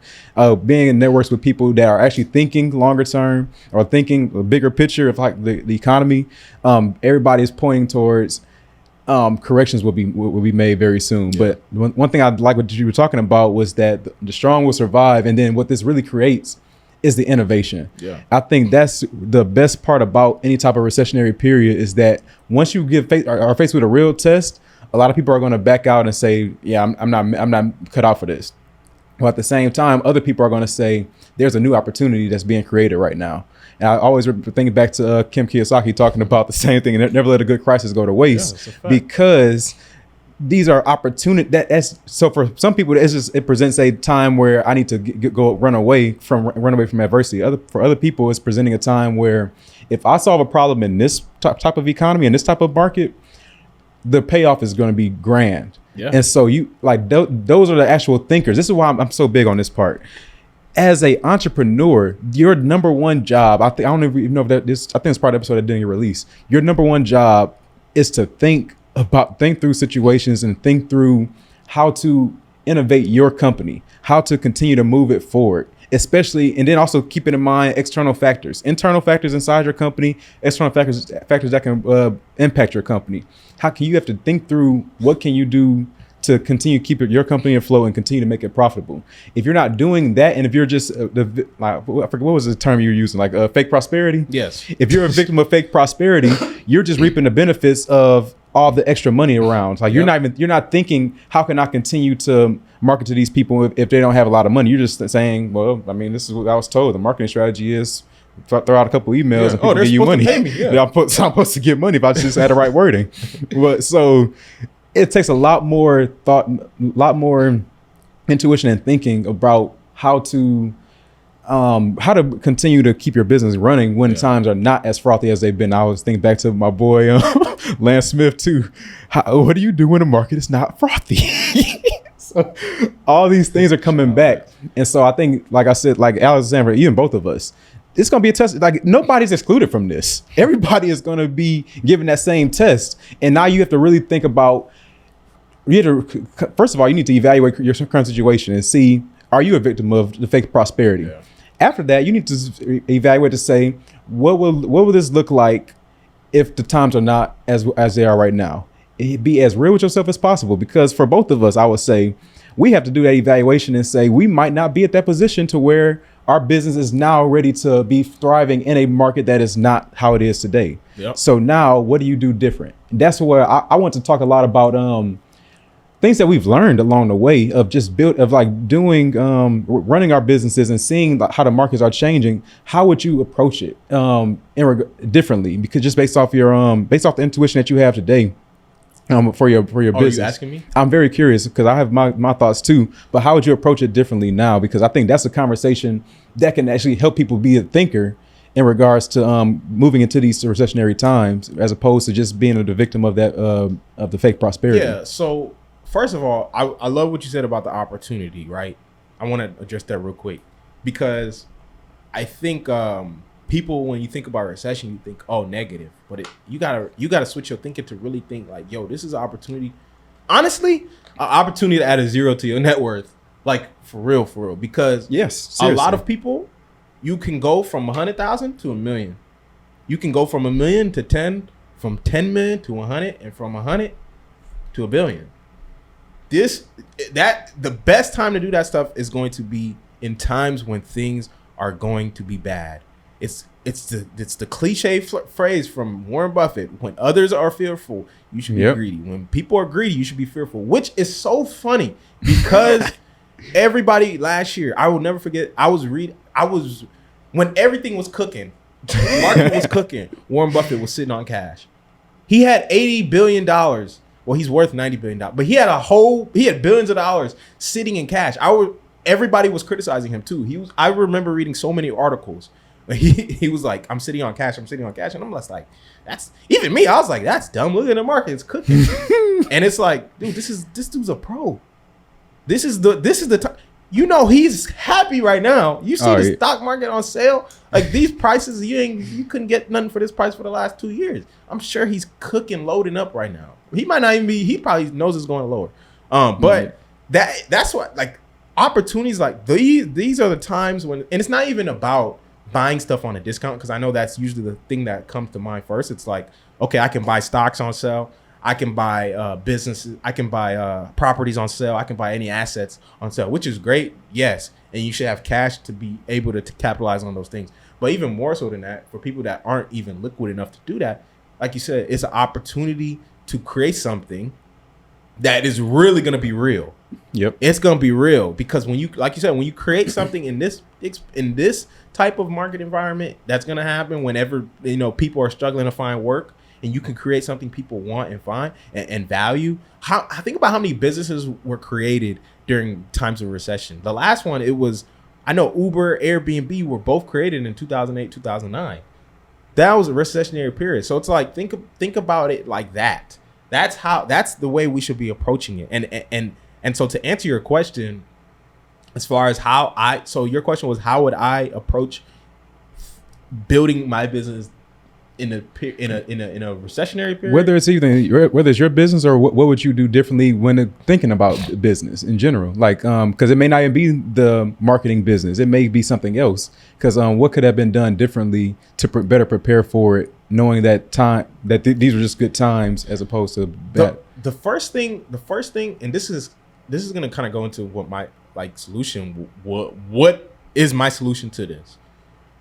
Being in networks with people that are actually thinking longer term or thinking a bigger picture of like the economy. Everybody's pointing towards corrections will be made very soon. Yeah. But one thing I like what you were talking about was that the strong will survive, and then what this really creates is the innovation. Yeah. I think that's the best part about any type of recessionary period is that once you are faced with a real test, a lot of people are going to back out and say, yeah, I'm not cut out for this. But at the same time, other people are going to say there's a new opportunity that's being created right now. And I always think back to Kim Kiyosaki talking about the same thing, and never let a good crisis go to waste, because these are opportunity. So for some people, it presents a time where I need to run away from adversity. For other people, it's presenting a time where if I solve a problem in this type of economy, in this type of market, the payoff is going to be grand. Yeah. And so you like those are the actual thinkers. This is why I'm so big on this part. As a entrepreneur, your number one job, I don't even know if I think it's part of the episode that didn't get released. Your number one job is to think through situations and think through how to innovate your company, how to continue to move it forward, especially, and then also keeping in mind external factors, internal factors inside your company, external factors that can impact your company. You have to think through what can you do to continue to keep your company afloat and continue to make it profitable. If you're not doing that, and if you're just I forget what was the term you were using, like fake prosperity. Yes. If you're a victim of fake prosperity, you're just reaping the benefits of all the extra money around. Like you're not thinking, how can I continue to market to these people if they don't have a lot of money? You're just saying, well, I mean, this is what I was told. The marketing strategy is throw out a couple emails and people give you money. I'm supposed to get money if I just had the right wording. But so it takes a lot more thought, a lot more intuition and thinking about how to continue to keep your business running when times are not as frothy as they've been. I was thinking back to my boy Lance Smith too. What do you do when the market is not frothy? So all these things are coming back, and so I think, like I said, like Alexander, even both of us, it's going to be a test. Like nobody's excluded from this. Everybody is going to be given that same test, and now you have to really think about. First of all, you need to evaluate your current situation and see, are you a victim of the fake prosperity? Yeah. After that, you need to evaluate to say, what will this look like if the times are not as they are right now? Be as real with yourself as possible, because for both of us, I would say we have to do that evaluation and say we might not be at that position to where our business is now ready to be thriving in a market that is not how it is today. Yep. So now, what do you do different? That's where I want to talk a lot about things that we've learned along the way of just running our businesses and seeing how the markets are changing. How would you approach it differently? Because just based off the intuition that you have today for your business. Are you asking me? I'm very curious because I have my thoughts too. But how would you approach it differently now? Because I think that's a conversation that can actually help people be a thinker in regards to moving into these recessionary times, as opposed to just being the victim of that of the fake prosperity. Yeah. So first of all, I love what you said about the opportunity, right? I want to address that real quick because I think people, when you think about recession, you think, oh, negative, but you gotta switch your thinking to really think like, yo, this is an opportunity. Honestly, an opportunity to add a zero to your net worth, like for real, because seriously. A lot of people, you can go from 100,000 to $1 million. You can go from $1 million to 10, from 10 million to 100, and from 100 to $1 billion. The best time to do that stuff is going to be in times when things are going to be bad. It's the cliche phrase from Warren Buffett: when others are fearful, you should be greedy. When people are greedy, you should be fearful. Which is so funny because everybody last year, I will never forget. When everything was cooking, the market was cooking. Warren Buffett was sitting on cash. He had $80 billion. Well, he's worth $90 billion, but he had billions of dollars sitting in cash. Everybody was criticizing him too. I remember reading so many articles. He was like, I'm sitting on cash. And I'm just like, that's, even me, I was like, that's dumb. Look at the market, it's cooking. And it's like, dude, this dude's a pro. This is the time. You know, he's happy right now. You see the stock market on sale. Like these prices, you couldn't get nothing for this price for the last 2 years. I'm sure he's cooking, loading up right now. He might not even be. He probably knows it's going lower. But that's what, like, opportunities like these are the times when, and it's not even about buying stuff on a discount, because I know that's usually the thing that comes to mind first. It's like, okay, I can buy stocks on sale. I can buy businesses. I can buy properties on sale. I can buy any assets on sale, which is great. Yes. And you should have cash to be able to capitalize on those things. But even more so than that, for people that aren't even liquid enough to do that, like you said, it's an opportunity to create something that is really going to be real. Yep. It's going to be real because when you, like you said, when you create something in this type of market environment, that's going to happen whenever, people are struggling to find work. And you can create something people want and find and value. I think about how many businesses were created during times of recession. The last one, I know Uber, Airbnb were both created in 2008, 2009. That was a recessionary period. So it's like, think about it like that. That's the way we should be approaching it. And so to answer your question, as far as so your question was, how would I approach building my business in a recessionary period? Whether it's your business or what would you do differently when thinking about business in general? Like, because it may not even be the marketing business, it may be something else. Because what could have been done differently to better prepare for it, knowing that these were just good times as opposed to bad? the first thing, and this is gonna kind of go into what my solution. What is my solution to this?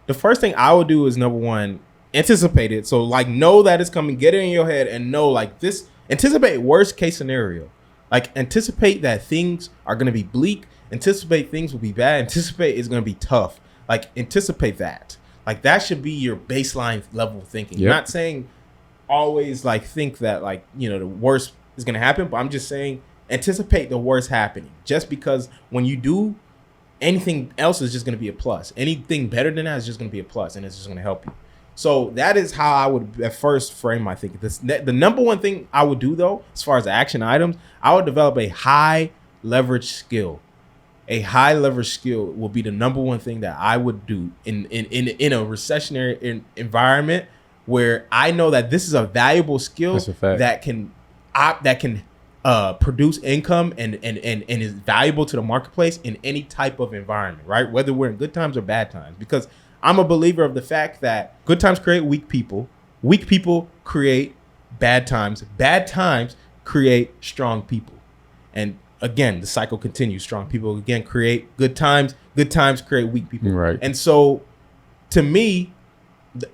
The first thing I would do is, number one, anticipate it. So know that it's coming, get it in your head, and know this. Anticipate worst case scenario. Anticipate that things are gonna be bleak. Anticipate things will be bad. Anticipate it's gonna be tough. Anticipate that. That should be your baseline level of thinking. Yep. Not saying always think that the worst is gonna happen, but I'm just saying anticipate the worst happening. Just because when you do, anything else is just gonna be a plus. Anything better than that is just gonna be a plus, and it's just gonna help you. So that is how I would at first frame my thinking. The number one thing I would do, though, as far as action items, I would develop a high leverage skill. A high leverage skill will be the number one thing that I would do in a recessionary environment, where I know that this is a valuable skill that can produce income and is valuable to the marketplace in any type of environment, right? Whether we're in good times or bad times, because I'm a believer of the fact that good times create weak people create bad times create strong people, and again, the cycle continues. Strong people again create good times create weak people. Right. And so to me,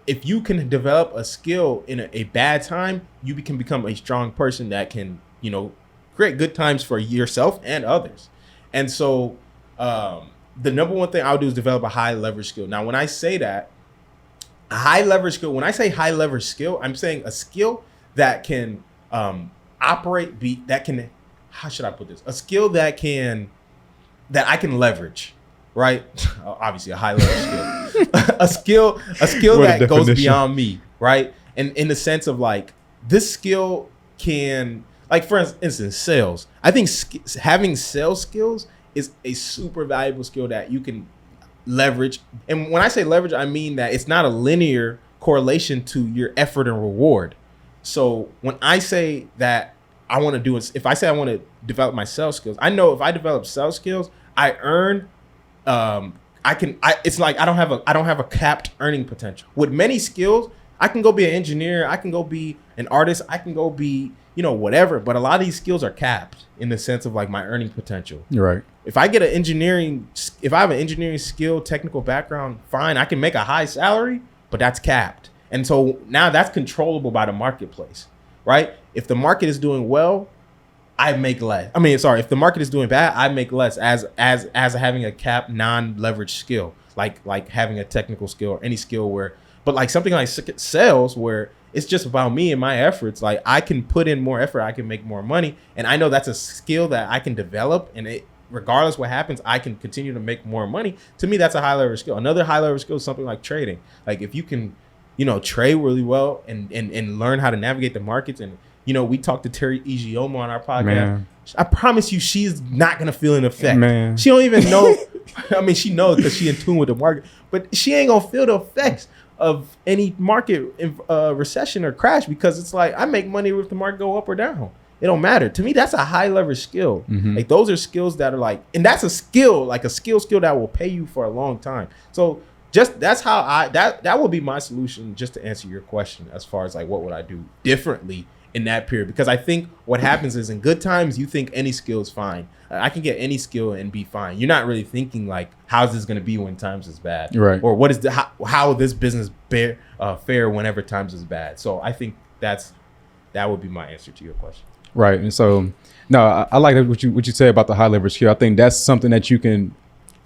if you can develop a skill in a bad time, you can become a strong person that can, create good times for yourself and others. And so the number one thing I would do is develop a high leverage skill. Now, when I say that, a high leverage skill, when I say high leverage skill, I'm saying a skill that can how should I put this? A skill that I can leverage, right? Obviously a high leverage skill. a skill that goes beyond me, right? And in the sense of this skill can, for instance, sales. I think having sales skills is a super valuable skill that you can leverage. And when I say leverage, I mean that it's not a linear correlation to your effort and reward. So when I say that I want to do it, if I say I want to develop my sales skills, I know if I develop sales skills, I earn, it's I don't have a capped earning potential. With many skills, I can go be an engineer, I can go be an artist, I can go be, whatever. But a lot of these skills are capped in the sense of my earning potential. You're right. If I have an engineering skill, technical background, fine, I can make a high salary, but that's capped. And so now that's controllable by the marketplace, right? If the market is doing well, I make less. If the market is doing bad, I make less as having a capped non-leveraged skill, like having a technical skill or any skill but something like sales where it's just about me and my efforts. I can put in more effort, I can make more money. And I know that's a skill that I can develop, and regardless what happens, I can continue to make more money. To me, that's a high leverage skill. Another high leverage skill is something like trading. If you can, trade really well and learn how to navigate the markets. And, we talked to Terry Igioma on our podcast. Man. I promise you, she's not going to feel an effect. Man. She don't even know. She knows because she's in tune with the market, but she ain't going to feel the effects of any market recession or crash, because it's I make money if the market go up or down. It don't matter. To me, that's a high leverage skill. Mm-hmm. Those are skills that are and that's a skill, a skill that will pay you for a long time. So that's how that would be my solution, just to answer your question as far as what would I do differently in that period. Because I think what happens is, in good times, you think any skill is fine. I can get any skill and be fine. You're not really thinking how's this going to be when times is bad, right? Or what is how will this business fare whenever times is bad. So I think that would be my answer to your question. Right. And so, no, I like what you say about the high leverage skill. I think that's something that you can,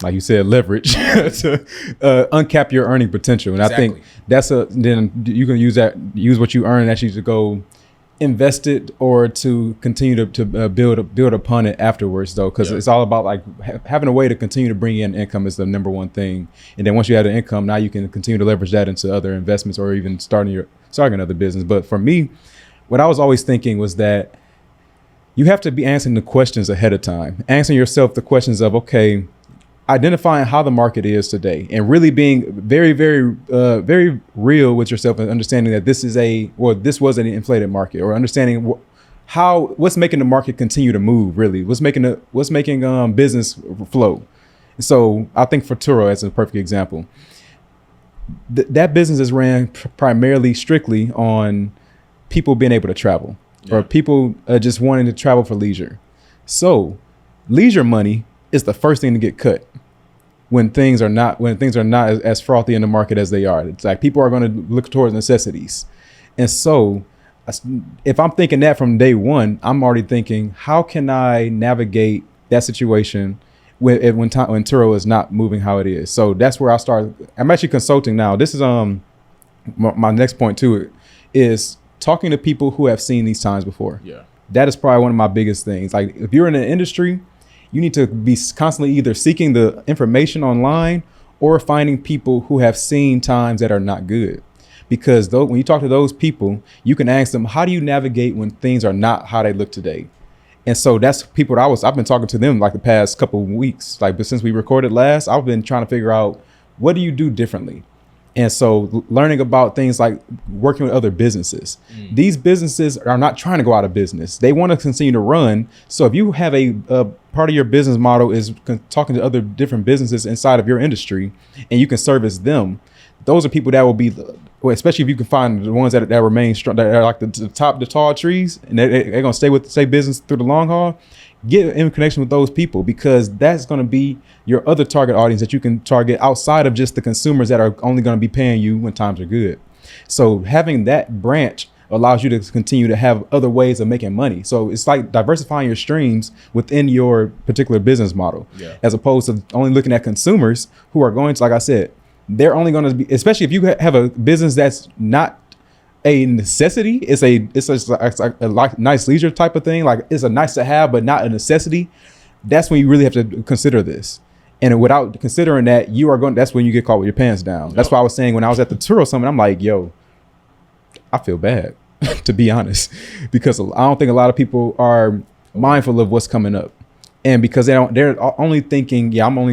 like you said, leverage to uncap your earning potential. And exactly. I think then you can use what you earn actually to go invest it or to continue to build upon it afterwards, though, because it's all about having a way to continue to bring in income is the number one thing. And then once you have the income, now you can continue to leverage that into other investments or even starting another business. But for me, what I was always thinking was that you have to be answering the questions ahead of time, answering yourself the questions of, okay, identifying how the market is today and really being very, very, very real with yourself and understanding that this was an inflated market, or understanding what's making the market continue to move, really, what's making business flow. So I think for Turo, as a perfect example, that business is ran primarily strictly on people being able to travel. or people just wanting to travel for leisure. So leisure money is the first thing to get cut when things are not as frothy in the market as they are. It's like people are going to look towards necessities. And so if I'm thinking that from day one, I'm already thinking, how can I navigate that situation when Turo is not moving how it is? So that's where I start. I'm actually consulting now. This is my next point to it is talking to people who have seen these times before. Yeah. That is probably one of my biggest things. Like if you're in an industry, you need to be constantly either seeking the information online or finding people who have seen times that are not good. Because when you talk to those people, you can ask them, how do you navigate when things are not how they look today? And so that's people that I've been talking to them like the past couple of weeks. Like, but since we recorded last, I've been trying to figure out, what do you do differently? And so learning about things like working with other businesses. These businesses are not trying to go out of business. They want to continue to run. So if you have a part of your business model is talking to other different businesses inside of your industry and you can service them, those are people that will be, especially if you can find the ones that remain strong, that are like the tall trees, and they're going to stay business through the long haul. Get in connection with those people, because that's going to be your other target audience that you can target outside of just the consumers that are only going to be paying you when times are good. So having that branch allows you to continue to have other ways of making money. So it's like diversifying your streams within your particular business model, as opposed to only looking at consumers who are going to, like I said, they're only going to be, especially if you have a business that's not a necessity, it's a nice leisure type of thing. Like it's a nice to have, but not a necessity. That's when you really have to consider this. And without considering that, that's when you get caught with your pants down. That's why I was saying when I was at the Turo Summit, I'm like, yo, I feel bad, to be honest, because I don't think a lot of people are mindful of what's coming up. And because they're only thinking, I'm on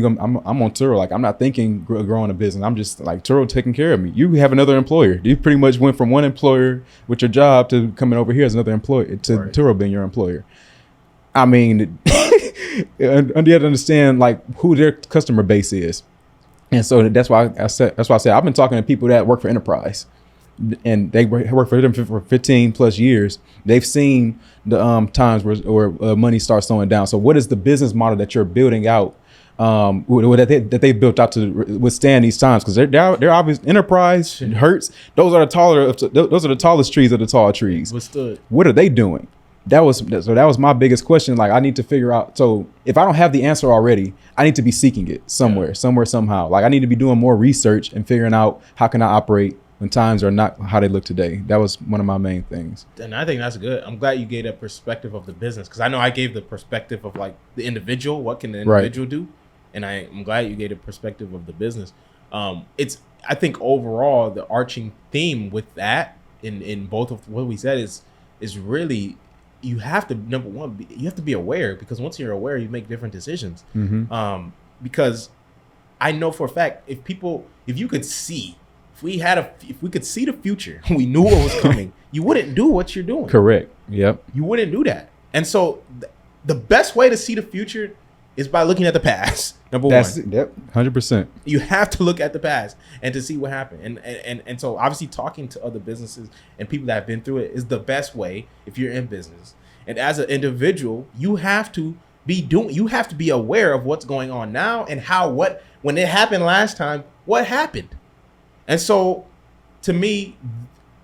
Turo. Like I'm not thinking growing a business. I'm just like, Turo taking care of me. You have another employer. You pretty much went from one employer with your job to coming over here as another employer to Turo being your employer. I mean, and you have to understand like who their customer base is. And so that's why I said I've been talking to people that work for enterprise, and they work for them for 15 plus years. They've seen the times where money starts slowing down. So what is the business model that you're building out, that they built out to withstand these times? Because they're obvious. Enterprise hurts. Those are the tallest trees of the tall trees. Withstood. What are they doing? That was my biggest question. Like I need to figure out. So if I don't have the answer already, I need to be seeking it somewhere, somehow. Like I need to be doing more research and figuring out how can I operate when times are not how they look today. That was one of my main things. And I think that's good. I'm glad you gave that perspective of the business, because I know I gave the perspective of like the individual. What can the individual do? And I'm glad you gave the perspective of the business. I think overall the arching theme with that in both of what we said is really, you have to, number one, you have to be aware, because once you're aware, you make different decisions. Because I know for a fact, if you could see, if we could see the future, we knew what was coming, you wouldn't do what you're doing. Correct. Yep. You wouldn't do that. And so the best way to see the future is by looking at the past. Number one. Yep. 100%. You have to look at the past and to see what happened. And so obviously talking to other businesses and people that have been through it is the best way if you're in business. And as an individual, you have to be aware of what's going on now and when it happened last time, what happened. And so to me,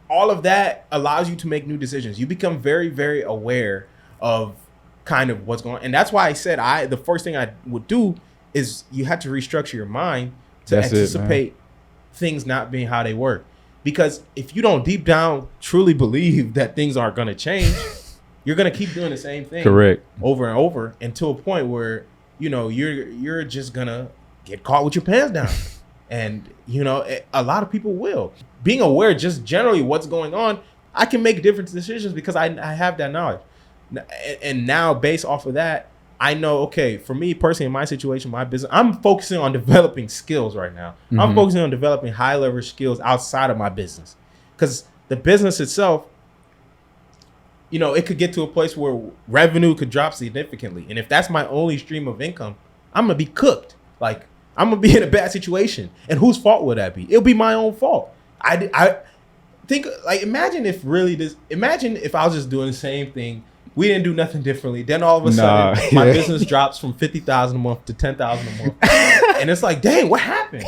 all of that allows you to make new decisions. You become very, very aware of kind of what's going on. And that's why I said the first thing I would do is you have to restructure your mind to anticipate things not being how they were. Because if you don't deep down truly believe that things aren't going to change, you're going to keep doing the same thing. Correct. Over and over until a point where, you're just going to get caught with your pants down. And, a lot of people will. Being aware just generally what's going on, I can make different decisions because I have that knowledge. And now based off of that, I know, okay, for me personally, in my situation, my business, I'm focusing on developing skills right now. I'm focusing on developing high level skills outside of my business. Because the business itself, it could get to a place where revenue could drop significantly. And if that's my only stream of income, I'm going to be cooked. Like, I'm going to be in a bad situation. And whose fault would that be? It'll be my own fault. imagine if I was just doing the same thing. We didn't do nothing differently. Then all of a sudden, my business drops from 50,000 a month to 10,000 a month, and it's like, dang, what happened?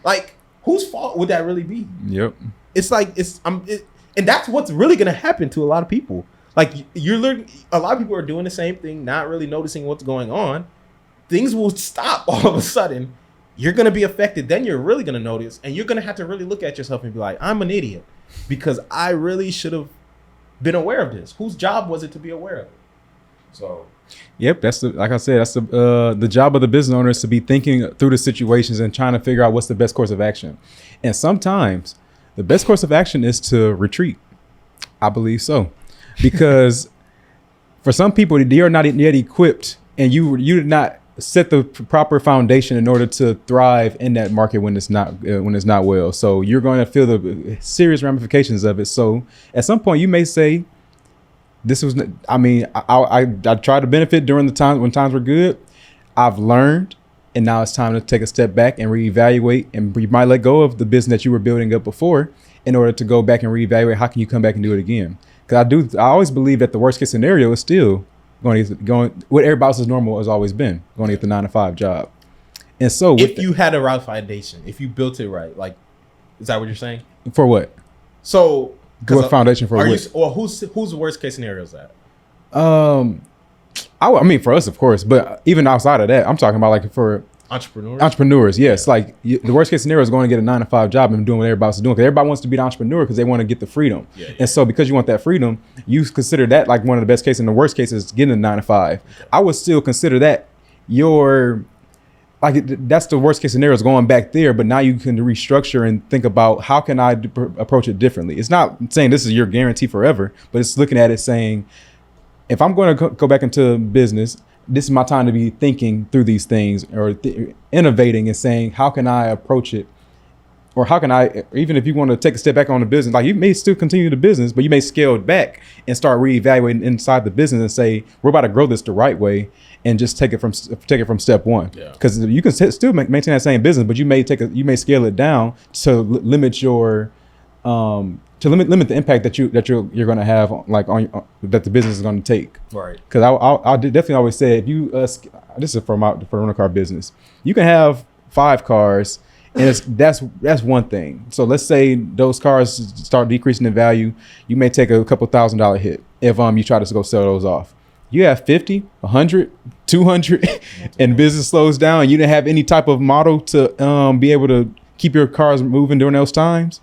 Like, whose fault would that really be? Yep. It's like and that's what's really gonna happen to a lot of people. Like, you're learning. A lot of people are doing the same thing, not really noticing what's going on. Things will stop all of a sudden. You're gonna be affected. Then you're really gonna notice, and you're gonna have to really look at yourself and be like, I'm an idiot because I really should have been aware of this. Whose job was it to be aware of it? So, yep, like I said, that's the job of the business owner is to be thinking through the situations and trying to figure out what's the best course of action. And sometimes the best course of action is to retreat. I believe so, because for some people they are not yet equipped, and you did not set the proper foundation in order to thrive in that market when it's not well. So you're going to feel the serious ramifications of it. So at some point you may say, this was, I tried to benefit during the time when times were good. I've learned, and now it's time to take a step back and reevaluate. And you might let go of the business that you were building up before in order to go back and reevaluate. How can you come back and do it again? Because I always believe that the worst case scenario is still going what everybody else's normal has always been, going to get the 9-to-5 job. And so if you had a right foundation, if you built it right, like, is that what you're saying? For what? So what foundation for what? Or who's the worst case scenario is that? I mean, for us, of course, but even outside of that, I'm talking about like for entrepreneurs. Yes. Like the worst case scenario is going to get a 9-to-5 job and doing what everybody else is doing. Because everybody wants to be an entrepreneur because they want to get the freedom. Yeah. And so because you want that freedom, you consider that like one of the best cases. And the worst case is getting a 9-to-5. I would still consider that that's the worst case scenario is going back there. But now you can restructure and think about how can I approach it differently. It's not saying this is your guarantee forever, but it's looking at it saying, if I'm going to go back into business, this is my time to be thinking through these things or innovating and saying, how can I approach it? Or how can I, even if you want to take a step back on the business, like you may still continue the business, but you may scale it back and start reevaluating inside the business and say, we're about to grow this the right way and just take it from step one. Because you can still maintain that same business, but you may scale it down to limit your, limit the impact that you're going to have that the business is going to take. Right. Because I definitely always say, if you this is for rental car business, you can have 5 cars, and that's one thing. So let's say those cars start decreasing in value, you may take a couple $1,000 hit if you try to go sell those off. You have 50, 100, 200, and business slows down, and you didn't have any type of model to be able to keep your cars moving during those times.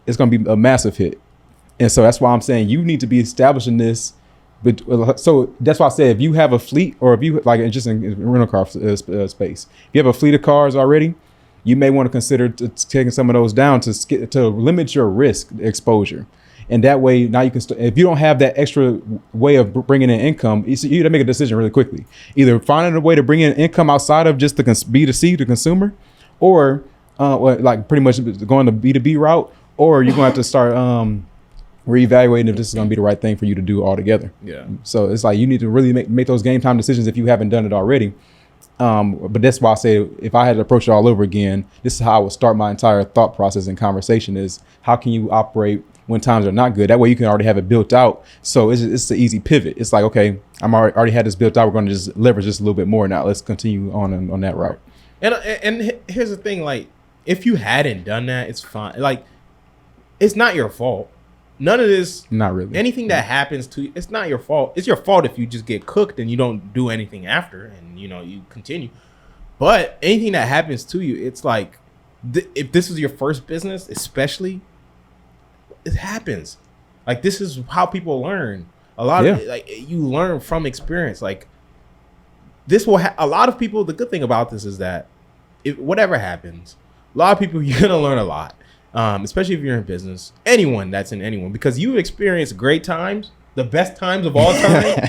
It's going to be a massive hit. And so that's why I'm saying you need to be establishing this. But so that's why I said, if you have a fleet, or if you like just in rental car space, if you have a fleet of cars already, you may want to consider taking some of those down to limit your risk exposure. And that way, now you can, if you don't have that extra way of bringing in income, you got to make a decision really quickly. Either finding a way to bring in income outside of just the B2C, the consumer, or like pretty much going the B2B route, or you're going to have to start reevaluating if this is going to be the right thing for you to do altogether. Yeah. So it's like you need to really make those game time decisions if you haven't done it already. But that's why I say, if I had to approach it all over again, this is how I would start my entire thought process and conversation is, how can you operate when times are not good? That way you can already have it built out. So it's an easy pivot. It's like, okay, I'm already had this built out. We're going to just leverage this a little bit more now. Let's continue on that route. And here's the thing, like, if you hadn't done that, it's fine. Like, it's not your fault. None of this, not really. Anything that happens to you, it's not your fault. It's your fault if you just get cooked and you don't do anything after, and you continue. But anything that happens to you, it's like, if this is your first business, especially, it happens. Like, this is how people learn. A lot of like, you learn from experience. Like, this will a lot of people. The good thing about this is that if whatever happens, a lot of people, you're gonna learn a lot. Especially if you're in business, anyone that's in anyone, because you've experienced great times, the best times of all time,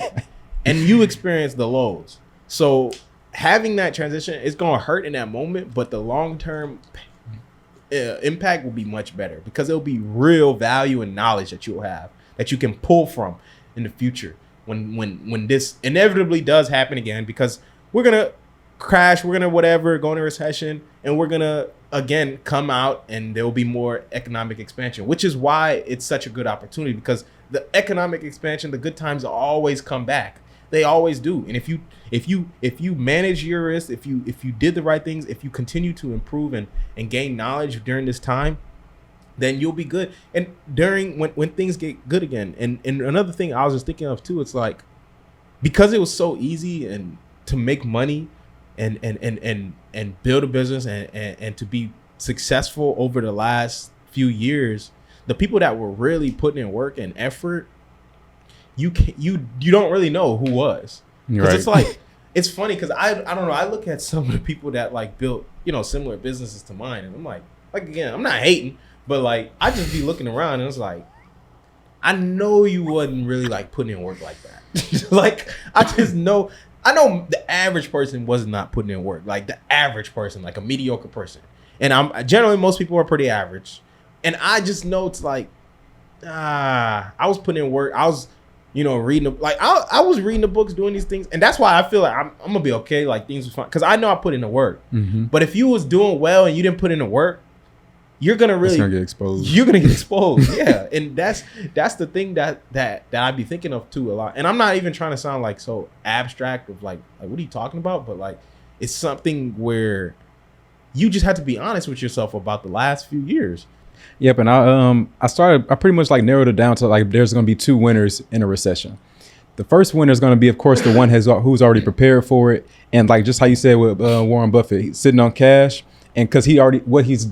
and you experience the lows. So having that transition, it's going to hurt in that moment, but the long-term impact will be much better, because it'll be real value and knowledge that you'll have that you can pull from in the future when this inevitably does happen again, because we're going to crash, we're going to go into recession, and we're going to again come out and there will be more economic expansion, which is why it's such a good opportunity, because the economic expansion, the good times always come back. They always do. And if you manage your risk, if you did the right things, if you continue to improve and gain knowledge during this time, then you'll be good. And during when things get good again. And another thing I was just thinking of too, it's like, because it was so easy and to make money and build a business and to be successful over the last few years, the people that were really putting in work and effort, you don't really know who was. Because Right. it's like, it's funny because I don't know, I look at some of the people that like built, similar businesses to mine, and I'm like again, I'm not hating, but like I just be looking around and it's like, I know you wasn't really like putting in work like that. Like I know the average person was not putting in work. Like the average person, like a mediocre person. And I'm generally, most people are pretty average. And I just know it's like, I was putting in work. I was, reading, I was reading the books, doing these things. And that's why I feel like I'm going to be okay. Like things was fine. Because I know I put in the work. Mm-hmm. But if you was doing well and you didn't put in the work, you're going to really, It's gonna get exposed. You're going to get exposed. Yeah. And that's the thing that I be thinking of too a lot. And I'm not even trying to sound like so abstract of like what are you talking about? But like, it's something where you just have to be honest with yourself about the last few years. Yep, and I pretty much like narrowed it down to like there's going to be two winners in a recession. The first winner is going to be, of course, the one who's already prepared for it, and like just how you said with Warren Buffett, he's sitting on cash, and because what he's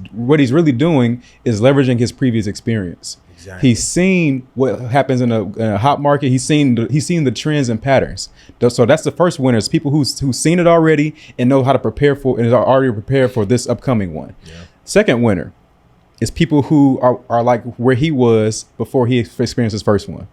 really doing is leveraging his previous experience. Exactly. He's seen what happens in a hot market. He's seen the trends and patterns. So that's the first winner. It's people who's seen it already and know how to prepare for and are already prepared for this upcoming one. Yeah. Second winner is people who are like where he was before he experienced his first one.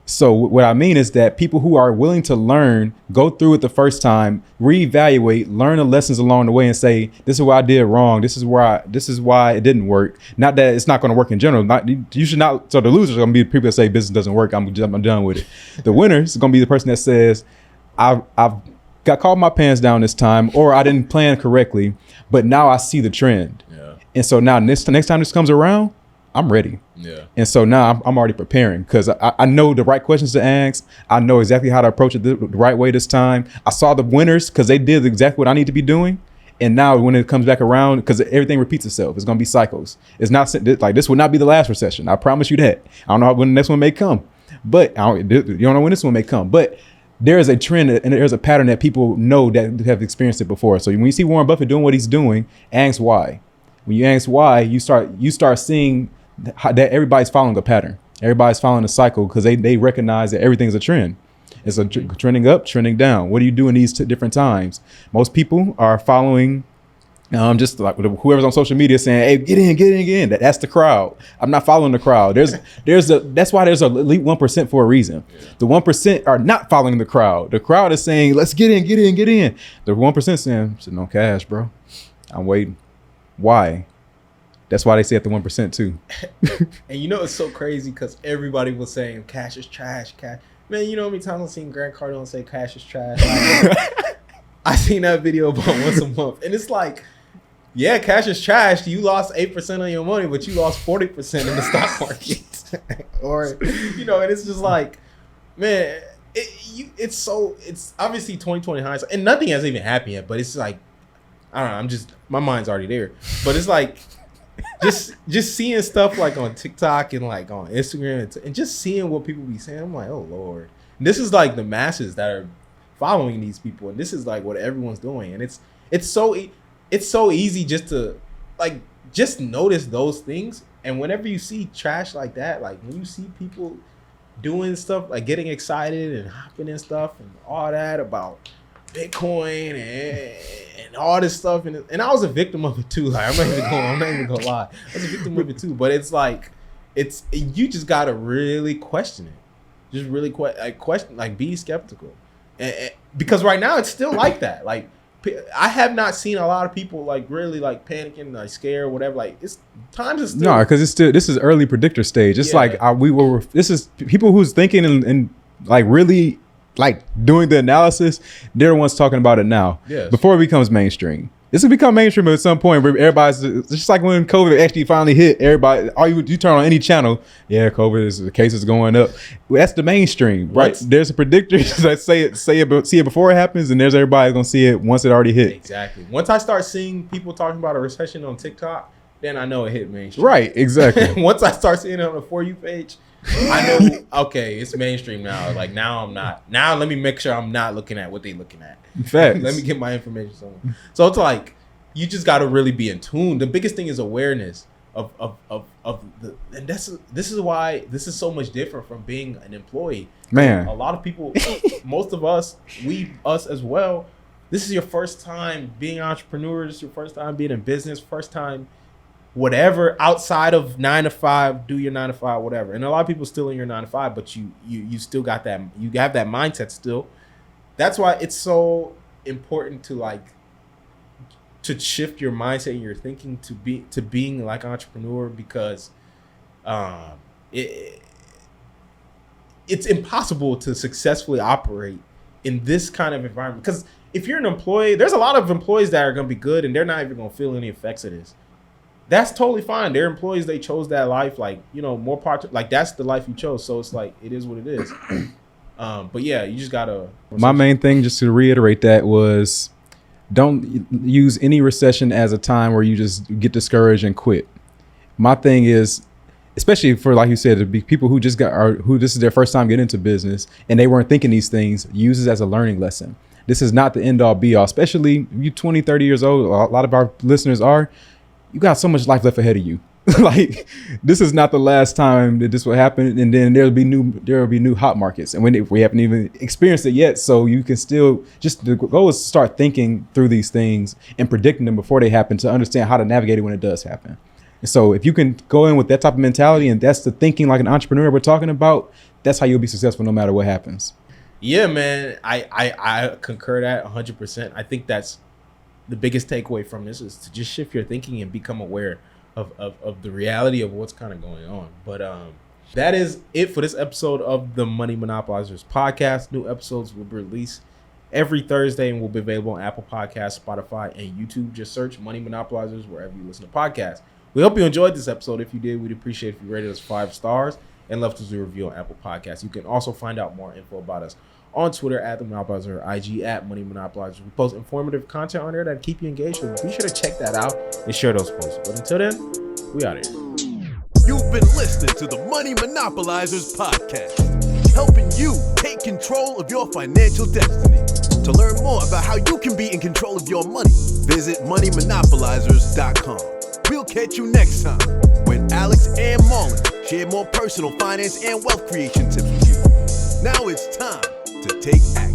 So what I mean is that people who are willing to learn, go through it the first time, reevaluate, learn the lessons along the way, and say, "This is what I did wrong. This is why it didn't work." Not that it's not going to work in general. You should not. So the losers are going to be the people that say business doesn't work. I'm done with it. The winners is going to be the person that says, "I've got caught my pants down this time, or I didn't plan correctly, but now I see the trend." Yeah. And so now next time this comes around, I'm ready. Yeah. And so now I'm already preparing because I know the right questions to ask. I know exactly how to approach it the right way this time. I saw the winners because they did exactly what I need to be doing. And now when it comes back around, because everything repeats itself, it's going to be cycles. It's not like this will not be the last recession. I promise you that. I don't know when the next one may come, but you don't know when this one may come. But there is a trend and there's a pattern that people know that have experienced it before. So when you see Warren Buffett doing what he's doing, ask why. When you ask why, you start seeing that everybody's following a pattern. Everybody's following a cycle because they recognize that everything's a trend. It's a trending up, trending down. What do you do in these different times? Most people are following just like whoever's on social media saying, "Hey, get in." That's the crowd. I'm not following the crowd. That's why there's a elite 1% for a reason. The 1% are not following the crowd. The crowd is saying, "Let's get in." The 1% saying, "Sitting on cash, bro. I'm waiting." Why? That's why they say at the 1% too. And it's so crazy because everybody was saying cash is trash. Cash, man. You know how many times I've seen Grant Cardone say cash is trash? Like, I seen that video about once a month, and it's like, yeah, cash is trash. You lost 8% of your money, but you lost 40% in the stock market, or and it's just like, man, it's obviously 2020 hindsight, and nothing has even happened yet. But it's like, I don't know. My mind's already there, but it's like. Just seeing stuff like on TikTok and like on Instagram and just seeing what people be saying, I'm like, oh Lord, and this is like the masses that are following these people, and this is like what everyone's doing, and it's so easy just to like just notice those things, and whenever you see trash like that, like when you see people doing stuff like getting excited and hopping and stuff and all that about Bitcoin and all this stuff, and I was a victim of it too. Like I'm not even gonna lie, I was a victim of it too. But it's like you just gotta really question it, just really question, like be skeptical, and because right now it's still like that. Like I have not seen a lot of people like really like panicking, like scared, or whatever. Like it's times is still no, because this is early predictor stage. It's like this is people who's thinking and like really. Like doing the analysis, they're the ones talking about it now. Yes. Before it becomes mainstream. This will become mainstream at some point where everybody's, it's just like when COVID actually finally hit, everybody, you turn on any channel, yeah, the cases going up. Well, that's the mainstream, right? There's a predictor that see it before it happens, and there's everybody gonna see it once it already hit. Exactly. Once I start seeing people talking about a recession on TikTok, then I know it hit mainstream. Right, exactly. Once I start seeing it on the For You page, I know, okay, it's mainstream now. Like, now I'm not. Now let me make sure I'm not looking at what they looking at. Facts. Let me get my information somewhere. So it's like, you just got to really be in tune. The biggest thing is awareness of the, and this is why this is so much different from being an employee. Man, a lot of people, most of us, us as well, this is your first time being an entrepreneur. This is your first time being in business, first time whatever outside of 9 to 5, do your 9 to 5, whatever. And a lot of people still in your 9 to 5, but you still got that, you have that mindset still. That's why it's so important to shift your mindset and your thinking to being like an entrepreneur, because it's impossible to successfully operate in this kind of environment. Because if you're an employee, there's a lot of employees that are going to be good and they're not even going to feel any effects of this. That's totally fine. They're employees. They chose that life. Like, more part, like, that's the life you chose. So it's like, it is what it is. But yeah, you just gotta. My main thing, just to reiterate that, was don't use any recession as a time where you just get discouraged and quit. My thing is, especially for, like you said, the people who this is their first time getting into business and they weren't thinking these things, use it as a learning lesson. This is not the end all be all, especially you 20, 30 years old. A lot of our listeners are. You got so much life left ahead of you. Like, this is not the last time that this will happen, and then there will be new hot markets, and we haven't even experienced it yet. So you can still, just the goal is to start thinking through these things and predicting them before they happen, to understand how to navigate it when it does happen. And so if you can go in with that type of mentality, and that's the thinking like an entrepreneur we're talking about, that's how you'll be successful no matter what happens. Yeah, man, I concur that 100%. I think that's the biggest takeaway from this, is to just shift your thinking and become aware of the reality of what's kind of going on. But that is it for this episode of the Money Monopolizers podcast. New episodes will be released every Thursday and will be available on Apple Podcasts, Spotify, and YouTube. Just search Money Monopolizers wherever you listen to podcasts. We hope you enjoyed this episode. If you did, we'd appreciate if you rated us 5 stars and left us a review on Apple Podcasts. You can also find out more info about us on Twitter at The Monopolizer, IG at Money Monopolizers. We post informative content on there that keep you engaged. So be sure to check that out and share those posts. But until then, we out here. You've been listening to the Money Monopolizers podcast, helping you take control of your financial destiny. To learn more about how you can be in control of your money, visit moneymonopolizers.com. We'll catch you next time when Alex and Marlon share more personal finance and wealth creation tips with you. Now it's time to take action.